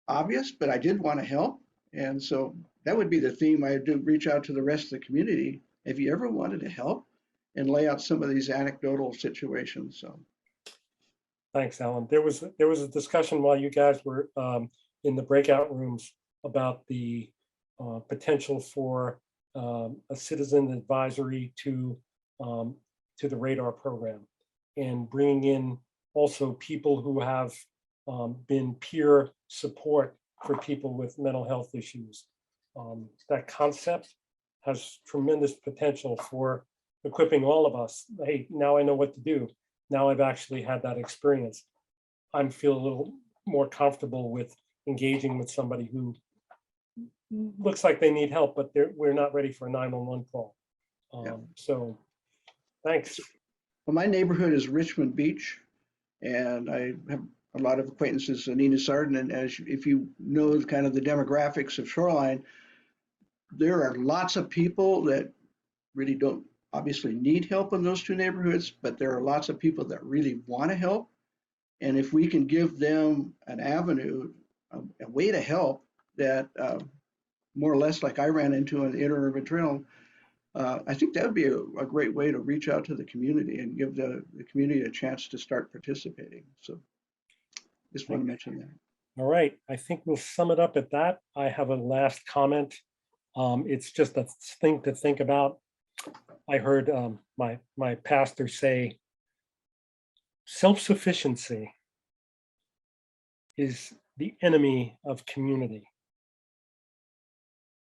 obvious, but I did want to help. And so that would be the theme. I do reach out to the rest of the community. Have you ever wanted to help? And lay out some of these anecdotal situations. So. Thanks, Alan. There was a discussion while you guys were in the breakout rooms about the potential for a citizen advisory to the radar program, and bringing in also people who have been peer support for people with mental health issues. That concept has tremendous potential for equipping all of us. Hey, now I know what to do. Now I've actually had that experience. I feel a little more comfortable with engaging with somebody who looks like they need help, but we're not ready for a 911 call. So thanks. Well, my neighborhood is Richmond Beach, and I have a lot of acquaintances in Nina Sarden. And if you know kind of the demographics of Shoreline, there are lots of people that really don't obviously need help in those two neighborhoods, but there are lots of people that really want to help. And if we can give them an avenue, a way to help that more or less like I ran into on the interurban trail, I think that would be a great way to reach out to the community and give the community a chance to start participating. So just want to mention that. All right, I think we'll sum it up at that. I have a last comment. It's just a thing to think about. I heard my pastor say, self-sufficiency is the enemy of community.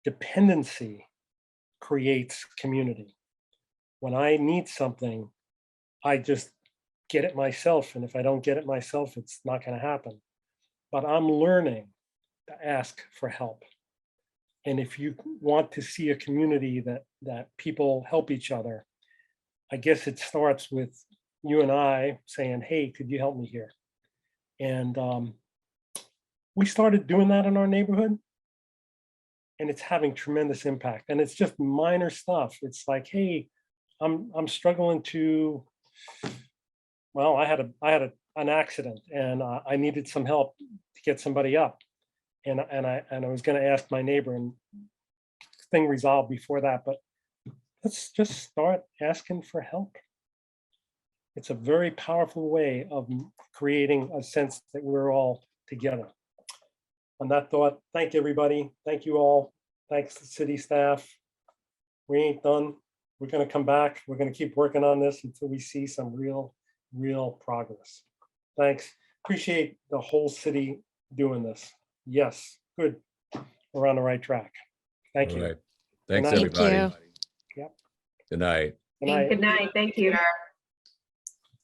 Dependency creates community. When I need something, I just get it myself. And if I don't get it myself, it's not going to happen. But I'm learning to ask for help. And if you want to see a community that people help each other, I guess it starts with you and I saying, hey, could you help me here? And we started doing that in our neighborhood, and it's having tremendous impact. And it's just minor stuff. It's like, hey, I'm struggling to, well, I had an accident, and I needed some help to get somebody up. And I was going to ask my neighbor, and thing resolved before that. But let's just start asking for help. It's a very powerful way of creating a sense that we're all together. On that thought, thank everybody. Thank you all. Thanks to city staff. We ain't done. We're going to come back. We're going to keep working on this until we see some real progress. Thanks. Appreciate the whole city doing this. Yes, good. We're on the right track. Thank you. All right. Thanks, night. everybody. Thank Yep. Good night. Good night. Good night. Thank you.